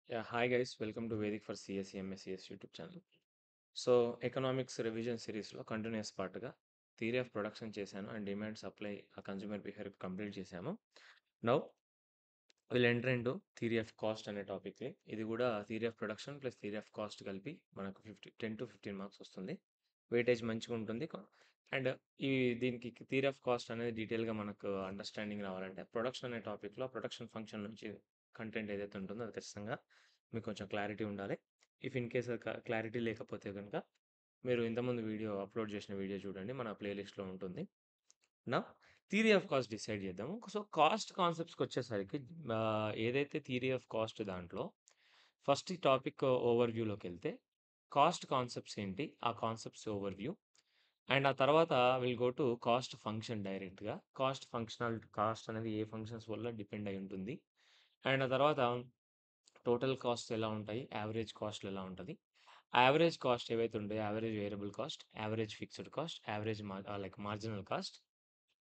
Yeah, hi guys, welcome to Vedic for CSE MSCS YouTube channel. So economics revision సిరీస్లో continuous పార్ట్గా theory of production చేశాను and demand supply ఆ consumer behaviour complete చేశాము. Now will enter into theory of cost అనే టాపిక్ని. ఇది కూడా theory of production plus theory of cost కలిపి మనకు 10 to 15 మార్క్స్ వస్తుంది. వెయిటేజ్ మంచిగా ఉంటుంది. అండ్ ఈ దీనికి థియరీ ఆఫ్ కాస్ట్ అనేది డీటెయిల్గా మనకు అండర్స్టాండింగ్ రావాలంటే ప్రొడక్షన్ అనే టాపిక్లో ప్రొడక్షన్ ఫంక్షన్ నుంచి కంటెంట్ ఏదైతే ఉంటుందో అది ఖచ్చితంగా మీకు కొంచెం క్లారిటీ ఉండాలి. ఇఫ్ ఇన్ కేస్ క్లారిటీ లేకపోతే కనుక మీరు ఇంతకుముందు వీడియో అప్లోడ్ చేసిన వీడియో చూడండి, మన ప్లేలిస్ట్లో ఉంటుంది. నా థియరీ ఆఫ్ కాస్ట్ డిసైడ్ చేద్దాము. సో కాస్ట్ కాన్సెప్ట్స్కి వచ్చేసరికి ఏదైతే థియరీ ఆఫ్ కాస్ట్ దాంట్లో ఫస్ట్ ఈ టాపిక్ ఓవర్వ్యూలోకి వెళ్తే కాస్ట్ కాన్సెప్ట్స్ ఏంటి, ఆ కాన్సెప్ట్స్ ఓవర్వ్యూ. అండ్ ఆ తర్వాత will go to cost function డైరెక్ట్‌గా. కాస్ట్ అనేది ఏ ఫంక్షన్స్ వల్ల డిపెండ్ అయి ఉంటుంది. అండ్ ఆ తర్వాత టోటల్ కాస్ట్స్ ఎలా ఉంటాయి, యావరేజ్ కాస్ట్‌లు ఎలా ఉంటది. యావరేజ్ కాస్ట్ ఏవైతే ఉంటాయో average variable cost, average fixed cost, like marginal cost,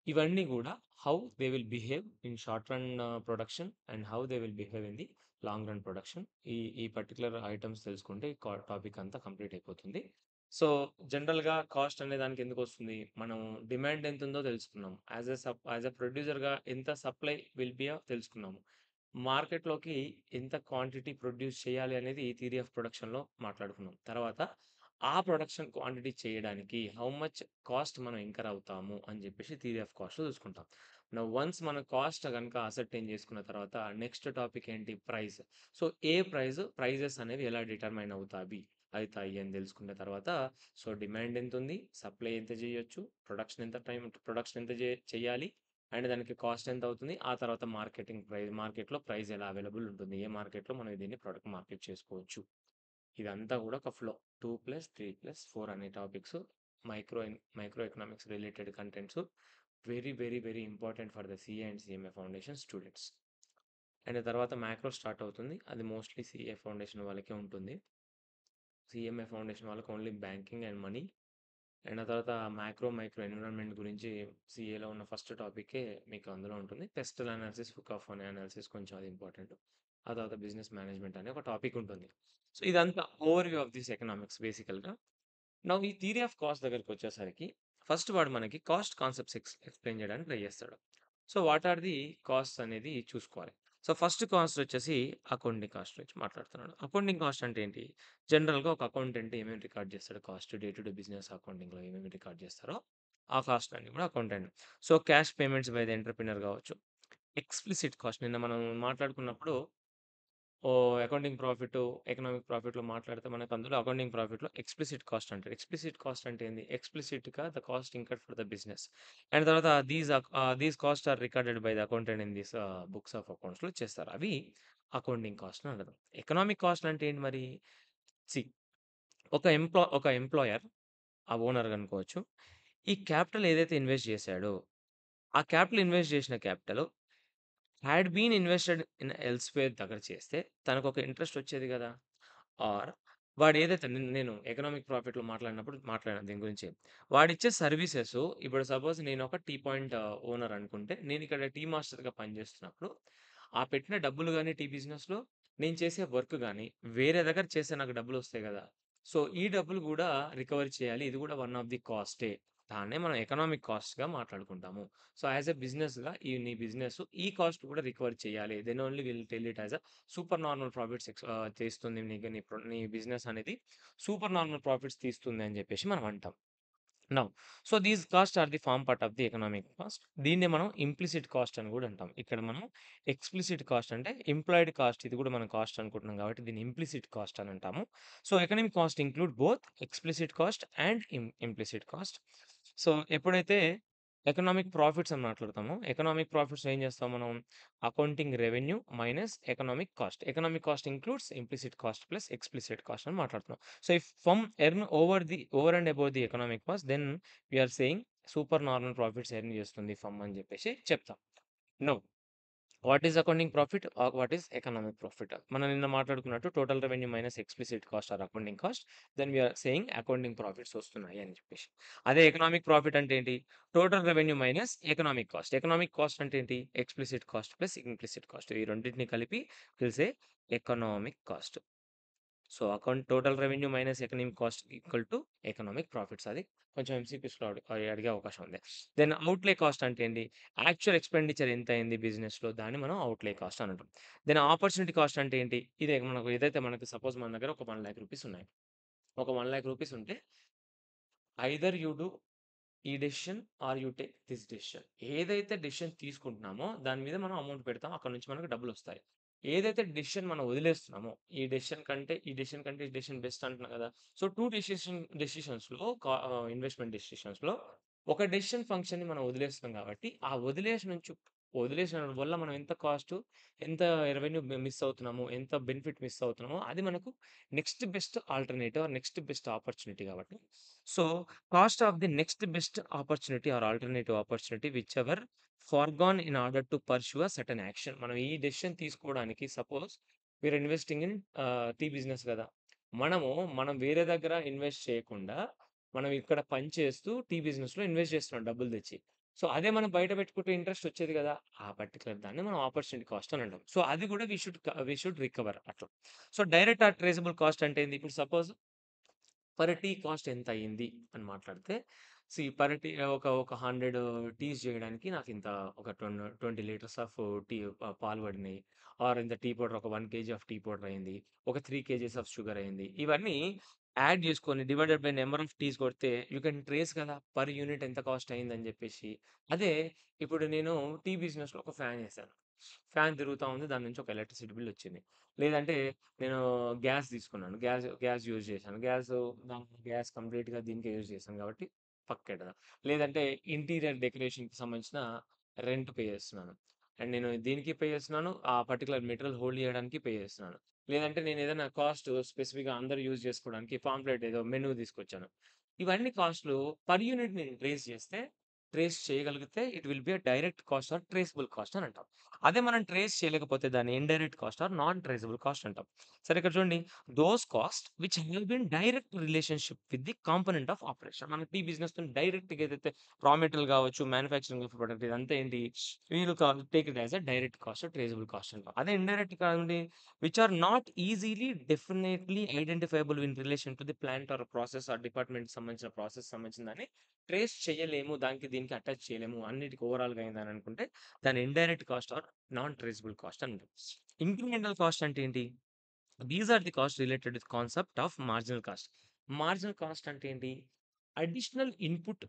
ఇవన్నీ గూడా how they will behave in short run production and how they will behave in the long run production. ఈ ఈ పర్టిక్యులర్ ఐటెమ్స్ తెలుసుకుంటే topic అంతా complete అయిపోతుంది. So, జనరల్‌గా cost అనే దానికి ఎందుకొస్తుంది? మనం డిమాండ్ ఎంతుందో తెలుసుకున్నాం. యాస్ ఎ ప్రొడ్యూసర్‌గా ఎంత సప్లై విల్ బి తెలుసుకున్నాము. మార్కెట్‌లోకి ఎంత క్వాంటిటీ ప్రొడ్యూస్ చేయాలి అనేది థియరీ ఆఫ్ ప్రొడక్షన్‌లో మాట్లాడుకున్నాం. తర్వాత ఆ ప్రొడక్షన్ క్వాంటిటీ చేయడానికి హౌ మచ్ కాస్ట్ మనం ఇంకర్ అవుతాము అని చెప్పేసి థియరీ ఆఫ్ కాస్ట్‌లో చూసుకుంటాం. వన్స్ మనం కాస్ట్ గనుక అసర్టైన్ చేసుకున్న తర్వాత నెక్స్ట్ టాపిక్ ఏంటి? ప్రైస్. సో, ప్రైజెస్ అనేవి ఎలా డిటర్మైన్ అయితాయి అని తెలుసుకున్న తర్వాత సో, డిమాండ్ ఎంతుంది? సప్లై ఎంత చేయొచ్చు? ప్రొడక్షన్ ఎంత చేయాలి? అండ్ దానికి కాస్ట్ ఎంత అవుతుంది? ఆ తర్వాత మార్కెట్‌లో ప్రైస్ ఎలా అవైలబుల్ ఉంటుంది? ఏ మార్కెట్‌లో మనం దీన్ని ప్రొడక్ట్ మార్కెట్ చేసుకోవచ్చు? ఇదంతా కూడా ఒక ఫ్లో. 2+3+4 అనే topics micro economics related contents. Very, very, very important for the CA and CMA foundation students. And తర్వాత మ్యాక్రో స్టార్ట్ అవుతుంది. అది మోస్ట్‌లీ సీఏ ఫౌండేషన్ వాళ్ళకే ఉంటుంది. సీఎంఏ ఫౌండేషన్ వాళ్ళకి only banking and money. And ఆ తర్వాత మైక్రో ఎన్విరాన్మెంట్ గురించి సీఏలో ఉన్న ఫస్ట్ టాపికే మీకు అందులో ఉంటుంది. పెస్టల్ అనాలిసిస్, ఫుకాఫోన్ అనాలిసిస్ కొంచెం అది ఇంపార్టెంట్. ఆ తర్వాత బిజినెస్ మేనేజ్మెంట్ అనే ఒక టాపిక్ ఉంటుంది. సో, ఇదంతా ఓవర్‌వ్యూ ఆఫ్ దిస్ ఎకనామిక్స్ బేసికల్‌గా. నౌ ఈ థియరీ ఆఫ్ కాస్ట్ దగ్గరికొచ్చేసరికి ఫస్ట్ వాడు మనకి కాస్ట్ కాన్సెప్ట్స్ ఎక్స్‌ప్లెయిన్ చేయడానికి ట్రై చేస్తాడు. So, what are the costs అనేది చూసుకోవాలి. సో, ఫస్ట్ కాస్ట్ వచ్చేసి అకౌంటింగ్ కాస్ట్ గురించి మాట్లాడుతున్నాడు. అకౌంటింగ్ కాస్ట్ అంటే ఏంటి? జనరల్‌గా ఒక అకౌంటెంట్ ఏమేమి రికార్డ్ చేస్తాడు, cost day to day business అకౌంటింగ్‌లో ఏమేమి రికార్డ్ చేస్తారో ఆ కాస్ట్ అన్ని కూడా accountant. So, cash payments by the entrepreneur కావచ్చు. ఎక్స్‌ప్లిసిట్ కాస్ట్ నిన్న మనం మాట్లాడుకున్నప్పుడు అకౌంటింగ్ ప్రాఫిట్, ఎకనామిక్ ప్రాఫిట్‌లో మాట్లాడితే మనకు అందులో అకౌంటింగ్ ప్రాఫిట్‌లో ఎక్స్‌ప్లిసిట్ కాస్ట్ అంటారు. ఎక్స్‌ప్లిసిట్ కాస్ట్ అంటే ఏంది? ఎక్స్‌ప్లిసిట్‌గా the cost incurred for the business. And తర్వాత these cost are recorded by the accountant in this books of అకౌంట్స్‌లో చేస్తారు. అవి అకౌంటింగ్ కాస్ట్ అంటారు. ఎకనామిక్ కాస్ట్ అంటే ఏంటి మరి? సీ ఒక ఎంప్లాయర్, ఆ ఓనర్ అనుకోవచ్చు. ఈ క్యాపిటల్ ఏదైతే ఇన్వెస్ట్ చేశాడో, ఆ క్యాపిటల్ ఇన్వెస్ట్ చేసిన capital had been invested in elsewhere దగ్గర చేస్తే తనకొక ఇంట్రెస్ట్ వచ్చేది గదా! ఆర్ వాడేదైతే నేను ఎకనామిక్ ప్రాఫిట్‌లో మాట్లాడాను దీని గురించి. వాడిచ్చే సర్వీసెసు ఇప్పుడు సపోజ్ నేనొక టీ పాయింట్ ఓనర్ అనుకుంటే, నేనిక్కడ టీ మాస్టర్‌గా పనిచేస్తున్నప్పుడు, ఆ పెట్టిన డబ్బులు గాని టీ బిజినెస్‌లో, నేను చేసే వర్క్ గాని, వేరే దగ్గర చేస్తే నాకు డబ్బులొస్తాయి గదా! సో, ఈ డబ్బులు గూడా రికవరీ చేయాలి. ఇది గూడా వన్ ఆఫ్ ది కాస్టే. దాన్నే మనం ఎకనామిక్ కాస్ట్‌గా మాట్లాడుకుంటాము. సో, యాస్ ఎ బిజినెస్‌గా నీ బిజినెస్ ఈ కాస్ట్ కూడా రికవర్ చేయాలి. Then only will tell it as a super normal profits తీస్తుంది. నీ బిజినెస్ అనేది సూపర్ నార్మల్ ప్రాఫిట్స్ తీస్తుంది అని చెప్పేసి మనం అంటాం. Now so, these cost are the form part of the economic cost. దీన్నే మనం ఇంప్లిసిట్ కాస్ట్ అని కూడా అంటాం. ఇక్కడ మనం ఎక్స్‌ప్లిసిట్ కాస్ట్ అంటే ఎంప్లాయిడ్ కాస్ట్, ఇది కూడా మనం కాస్ట్ అనుకుంటున్నాం కాబట్టి దీన్ని ఇంప్లిసిట్ కాస్ట్ అని అంటాము. So, economic cost include both explicit cost and implicit cost. So, ఎప్పుడైతే ఎకనామిక్ ప్రాఫిట్స్ అని మాట్లాడతామో, ఎకనామిక్ ప్రాఫిట్స్ ఏం చేస్తాం మనం? Accounting revenue minus economic cost. Economic cost includes implicit cost plus explicit cost అని మాట్లాడుతున్నాం. So, if firm earn over and above the economic cost, then we are saying super normal profits earn చేస్తుంది firm అని చెప్పేసి చెప్తాం. Now what is accounting profit? What is economic profit? మనం నిన్న మాట్లాడుకున్నట్టు total revenue minus explicit cost or accounting cost. Then we are saying accounting profits వస్తున్నాయి అని చెప్పేసి. అదే ఎకనామిక్ ప్రాఫిట్ అంటే ఏంటి? Total revenue minus economic cost. Economic cost అంటే ఏంటి? Explicit cost plus implicit cost. ఈ రెండిటిని కలిపి తెలిసే economic cost. So, total revenue minus economic cost equal to economic profits. అది కొంచెం ఎంసీక్యూస్‌లో అడిగే అవకాశం ఉంది. దెన్ అవుట్‌లే కాస్ట్ అంటే ఏంటి? యాక్చువల్ ఎక్స్‌పెండిచర్ ఎంతయింది బిజినెస్‌లో దాన్ని మనం అవుట్‌లే కాస్ట్ అని అంటాం. దెన్ ఆపర్చునిటీ కాస్ట్ అంటే ఏంటి? ఇదే మనకు ఏదైతే మనకు సపోజ్ మన దగ్గర ఒక 1,00,000 రూపీస్ ఉన్నాయి. ఒక 1,00,000 రూపీస్ ఉంటే ఐదర్ యూ డు ఈ decision or you take this decision. ఏదైతే డెసిషన్ తీసుకుంటున్నామో దాని మీద మనం అమౌంట్ పెడతాం. అక్కడి నుంచి మనకు డబ్బులొస్తాయి. ఏదైతే డెసిషన్ మనం వదిలేస్తున్నామో, ఈ డెసిషన్ బెస్ట్ అంటున్నా కదా! సో, 2 డెసిషన్స్‌లో ఇన్వెస్ట్‌మెంట్ డెసిషన్స్‌లో ఒక డెసిషన్ ఫంక్షన్‌ని మనం వదిలేస్తున్నాం కాబట్టి, ఆ వదిలేసిన వల్ల మనం ఎంత కాస్టు, ఎంత రెవెన్యూ మిస్ అవుతున్నామో, ఎంత బెనిఫిట్ మిస్ అవుతున్నామో, అది మనకు next best alternative or next best opportunity కాబట్టి, so cost of the next best opportunity or alternative opportunity which ever forgone in order to pursue a certain action. మనం ఈ decision తీసుకోవడానికి suppose we are investing in tea business గదా! మనము మనం వేరే దగ్గర invest చేయకుండా, మనం ఇక్కడ పని చేస్తూ టీ బిజినెస్‌లో ఇన్వెస్ట్ చేస్తున్నాం డబ్బులు తెచ్చి. సో, అదే మనం బయట పెట్టుకుంటే ఇంట్రెస్ట్ వచ్చేది గదా! ఆ పర్టిక్యులర్ దాన్ని మనం ఆపర్చునిటీ కాస్ట్ అని అంటాం. సో, అది కూడా వి షుడ్ రికవర్ అట్లా. So, direct or traceable cost అంటే ఏంది? ఇప్పుడు సపోజ్ పర్ టీ కాస్ట్ ఎంతయింది అని మాట్లాడితే, ఒక 100 టీస్ జేయడానికి నాకింత ఒక 20 లీటర్స్ ఆఫ్ పాలు పడినాయి. ఆర్ ఇంత టీ పౌడర్ ఒక 1 కేజీ ఆఫ్ టీ పౌడర్ అయింది. ఒక 3 కేజీస్ ఆఫ్ షుగర్ అయింది. ఇవన్నీ యాడ్ జేసుకొని divided by number of teas కొడితే యూ కెన్ ట్రేస్ కదా! పర్ యూనిట్ ఎంత కాస్ట్ అయిందని జెప్పేసి. అదే ఇప్పుడు నేను టీ బిజినెస్‌లో ఒక ఫ్యాన్ ఏసాను. ఫ్యాన్ తిరుగుతా ఉంది. దాని నుంచి ఒక ఎలక్ట్రిసిటీ బిల్ వచ్చింది. లేదంటే నేను గ్యాస్ తీసుకున్నాను. గ్యాస్ యూజ్ చేశాను. గ్యాస్ కంప్లీట్‌గా దీనికే యూజ్ చేశాను కాబట్టి పక్కెడదాం. లేదంటే ఇంటీరియర్ డెకరేషన్‌కి సంబంధించిన రెంట్ పే చేస్తున్నాను. అండ్ నేను దీనికి పే చేస్తున్నాను. ఆ పర్టిక్యులర్ మెటీరియల్ హోల్డ్ చేయడానికి పే చేస్తున్నాను. లేదంటే నేనేదైనా కాస్ట్ స్పెసిఫిక్‌గా అందరూ యూజ్ చేసుకోవడానికి పాంప్లెట్ ఏదో మెనూ తీసుకొచ్చాను. ఇవన్నీ కాస్ట్‌లు పర్ యూనిట్ నేను ట్రేస్ చేయగలిగితే it will be a direct cost or traceable cost అని అంటాం. అదే మనం ట్రేస్ చేయలేకపోతే దాన్ని indirect cost or non traceable cost అంటాం. సరే ఇక్కడ చూడండి. Those cost which have been direct relationship with the component of operation. మన టీ బిజినెస్‌తోని డైరెక్ట్‌గా ఏదైతే రా మెటీరియల్ కావచ్చు, మ్యానుఫ్యాక్చరింగ్ ఆఫ్ ప్రొడక్ట్ ఇదంతా ఏంటి take it as a direct cost, traceable cost అంటాం. అదే ఇండైరెక్ట్ కాదండి which are not easily definitely identifiable in relation to the plant or process or డిపార్ట్‌మెంట్‌కి సంబంధించిన సంబంధించిన దాన్ని ట్రేస్ చేయలేము. దానికి దీనికి అటాచ్ చేయలేము. అన్నిటికి ఓవరాల్‌గా అయిందని అనుకుంటే దాన్ని indirect cost or non traceable cost అంటాం. ఇంక్రిమెంటల్ కాస్ట్ అంటే ఏంటి? These are the cost related with concept of marginal cost. Marginal cost అంటే ఏంటి? అడిషనల్ ఇన్‌పుట్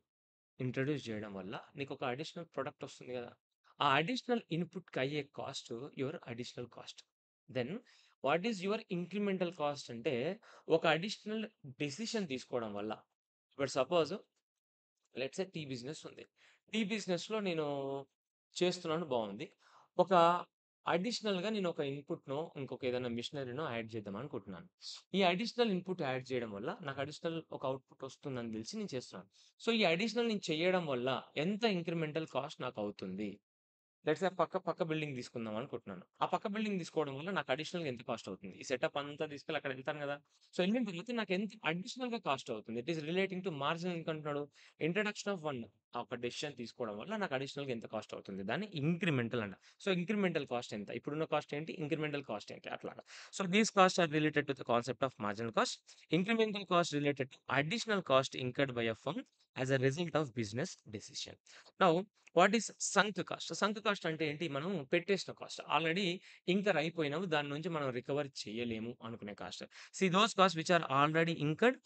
ఇంట్రొడ్యూస్ చేయడం వల్ల నీకొక అడిషనల్ ప్రొడక్ట్ వస్తుంది గదా! ఆ అడిషనల్ ఇన్‌పుట్‌కి అయ్యే cost your additional cost. Then what is your incremental cost అంటే ఒక అడిషనల్ డెసిషన్ తీసుకోవడం వల్ల. ఇప్పుడు suppose let's say tea business ఉంది. టీ బిజినెస్‌లో నేను చేస్తున్నాను బావుంది. ఒక అడిషనల్‌గా నేను ఒక ఇన్‌పుట్‌నో, ఇంకొక ఏదైనా మిషనరీనో యాడ్ చేద్దాం అనుకుంటున్నాను. ఈ అడిషనల్ ఇన్‌పుట్ యాడ్ చేయడం వల్ల నాకు అడిషనల్ ఒక అవుట్‌పుట్ వస్తుందని తెలిసి నేను చేస్తున్నాను. సో, ఈ అడిషనల్ నేను చేయడం వల్ల ఎంత ఇంక్రిమెంటల్ కాస్ట్ నాకవుతుంది? లెట్స్ సే పక్క బిల్డింగ్ తీసుకుందాం అనుకుంటున్నాను. ఆ పక్క బిల్డింగ్ తీసుకోవడం వల్ల నాకు అడిషనల్‌గా ఎంత కాస్ట్ అవుతుంది? ఈ సెటప్ అంతా తీసుకెళ్ళి అక్కడ ఎళ్తాను గదా! సో, ఎళ్ళిన తర్వాత నాకు ఎంత అడిషనల్‌గా కాస్ట్ అవుతుంది? It is relating to marginal అంటున్నాడు. ఇంట్రడక్షన్ ఆఫ్ వన్ ఒక డెసిషన్ తీసుకోవడం వల్ల నాకు అడిషనల్‌గా ఎంత కాస్ట్ అవుతుంది? దాన్ని ఇంక్రిమెంటల్ అంటాం. సో, ఇంక్రిమెంటల్ కాస్ట్ ఎంత? ఇప్పుడున్న కాస్ట్ ఏంటి? ఇంక్రిమెంటల్ కాస్ట్ ఏంటి? అట్లాగా. So, these cost are related to the concept of marginal cost. Incremental cost related to additional cost incurred by a firm as a result of business decision. Now what is sunk cost? Sunk cost అంటే ఏంటి? మనం పెట్టేసిన cost. Already incur అయిపోయినవి. దాని నుంచి మనం recover చేయలేము అనుకునే cost. Those cost which are already incurred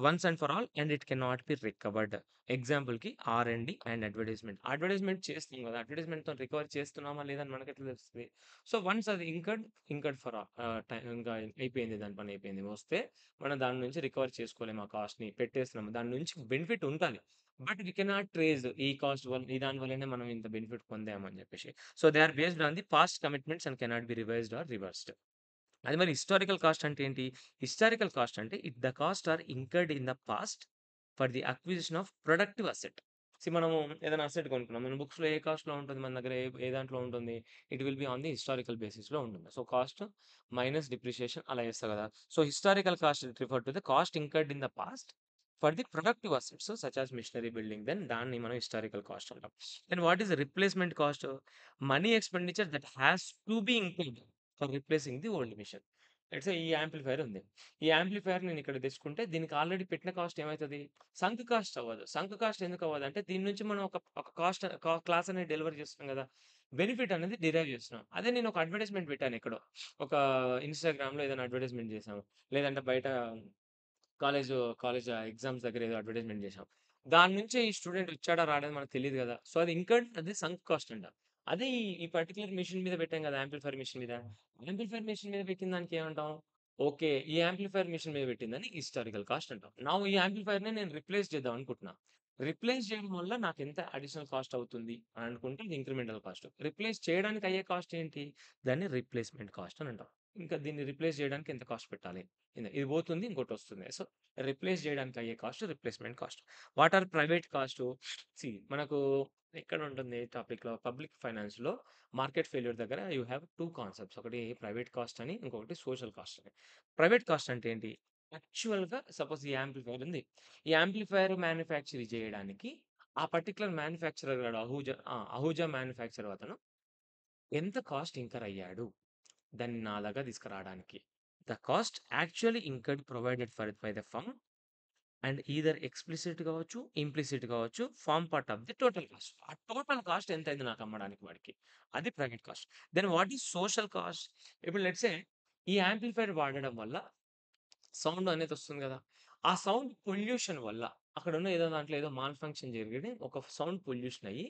once and for all and it cannot be recovered. ఎగ్జాంపుల్‌కి ఆర్&డి అండ్ అడ్వర్టైజ్‌మెంట్. అడ్వర్టైజ్‌మెంట్ చేస్తున్నాం గదా! అడ్వర్టైజ్‌మెంట్‌తోని రికవర్ చేస్తున్నామా లేదా అని మనకెట్లా తెలుస్తది? సో, వన్స్ అది ఇంకర్డ్ ఫర్ ఇంకా అయిపోయింది. దాని పని అయిపోయింది. వస్తే మనం దాని నుంచి రికవర్ చేసుకోలేము ఆ కాస్ట్‌ని. పెట్టేస్తున్నాము. దాని నుంచి బెనిఫిట్ ఉంటది. బట్ వి కెనాట్ ట్రేస్ ఈ కాస్ట్ వల్ల ఈ దాని వల్లనే మనం ఇంత బెనిఫిట్ పొందామని జెప్పేసి. So, they are based on the past commitments and cannot be revised or reversed. అది మరి హిస్టారికల్ కాస్ట్ అంటే ఏంటి? హిస్టారికల్ కాస్ట్ అంటే the cost are incurred in the past for the acquisition of productive asset. మనము ఏదైనా asset కొనుక్కున్నాం. మన బుక్స్‌లో ఏ కాస్ట్‌లో ఉంటుంది? మన దగ్గర ఏ దాంట్లో ఉంటుంది? It will be on the historical బేసిస్‌లో ఉంటుంది. సో, కాస్ట్ మైనస్ డిప్రిషియేషన్ అలా చేస్తా కదా! So, historical cost refer to the cost incurred in the past for the productive assets such as machinery building. దాన్ని మనం హిస్టారికల్ కాస్ట్ అంటాం. Then what is replacement cost? Money expenditure that has to be include for replacing the old machine. Let's say ఈ amplifier ఉంది. ఈ amplifier నేను ఇక్కడ తెచ్చుకుంటే దీనికి ఆల్రెడీ పెట్టిన కాస్ట్ ఏమైతది? సంక్ కాస్ట్ అవ్వదు. సంక్ కాస్ట్ ఎందుకు అవ్వదంటే దీని నుంచి మనం ఒక కాస్ట్ క్లాస్ అనేది డెలివర్ చేస్తున్నాం గదా! బెనిఫిట్ అనేది డిరైవ్ చేస్తున్నాం. అదే నేను ఒక అడ్వర్టైజ్‌మెంట్ పెట్టాను ఎక్కడో. ఒక ఇన్‌స్టాగ్రామ్‌లో ఏదైనా అడ్వర్టైజ్‌మెంట్ చేశాము. లేదంటే బయట కాలేజ్ ఎగ్జామ్స్ దగ్గర ఏదో అడ్వర్టైజ్‌మెంట్ చేశాం. దాని నుంచి ఈ స్టూడెంట్ వచ్చాడా రాడా అని మనకు తెలీదు గదా! సో, అది ఇంకర్డ్ అది సంక్ కాస్ట్ అంట. అదే ఈ పర్టిక్యులర్ మెషిన్ మీద పెట్టాం గదా! యాంప్లిఫైయర్ మెషిన్ మీద. యాంప్లిఫైయర్ మెషిన్ మీద పెట్టిన దానికి ఏమంటాం? ఓకే. ఈ యాంప్లిఫైయర్ మెషిన్ మీద పెట్టిందని హిస్టారికల్ కాస్ట్ అంటాం. నౌ ఈ యాంప్లిఫైయర్‌ని నేను రిప్లేస్ చేద్దాం అనుకుంటున్నా. రిప్లేస్ చేయడం వల్ల నాకెంత అడిషనల్ కాస్ట్ అవుతుంది అని అనుకుంటే అది ఇంక్రిమెంటల్ కాస్ట్. రిప్లేస్ చేయడానికి అయ్యే కాస్ట్ ఏంటి? దాన్ని రిప్లేస్‌మెంట్ కాస్ట్ అని అంటాం. ఇంకా దీన్ని రిప్లేస్ చేయడానికి ఎంత కాస్ట్ పెట్టాలి? ఇది పోతుంది ఇంకోటొస్తుంది. సో, రిప్లేస్ చేయడానికి అయ్యే cost replacement cost. What or private cost? మనకు ఎక్కడ ఉంటుంది టాపిక్‌లో పబ్లిక్ ఫైనాన్స్‌లో మార్కెట్ ఫెయిల్యూర్ దగ్గర యూ హావ్ 2 కాన్సెప్ట్స్. ఒకటి ప్రైవేట్ కాస్ట్ అని, ఇంకొకటి సోషల్ కాస్ట్ అని. ప్రైవేట్ కాస్ట్ అంటే ఏంటి? యాక్చువల్‌గా సపోజ్ ఈ యాంప్లిఫైయర్ ఉంది. ఈ యాంప్లిఫైయర్ మ్యానుఫ్యాక్చర్ చేయడానికి ఆ పర్టిక్యులర్ మ్యానుఫ్యాక్చరర్ గాడు అహూజా మ్యానుఫ్యాక్చరర్ అతను ఎంత కాస్ట్ ఇంకర్ అయ్యాడు? దాన్ని నా దగ్గర తీసుకురావడానికి. The cost actually incurred provided by the firm and either explicit కావచ్చు, ఇంప్లిసిట్ కావచ్చు, form part of the total cost. ఆ టోటల్ కాస్ట్ ఎంతయింది నాకు అమ్మడానికి వాడికి. అది private cost. Then what is social cost? ఇప్పుడు లెట్స్ సే ఈ యాంప్లిఫైయర్ వాడడం వల్ల సౌండ్ అనేది వస్తుంది గదా! ఆ సౌండ్ పొల్యూషన్ వల్ల అక్కడున్న ఏదో దాంట్లో ఏదో మాల్ ఫంక్షన్ జరిగి ఒక సౌండ్ పొల్యూషన్ అయ్యి,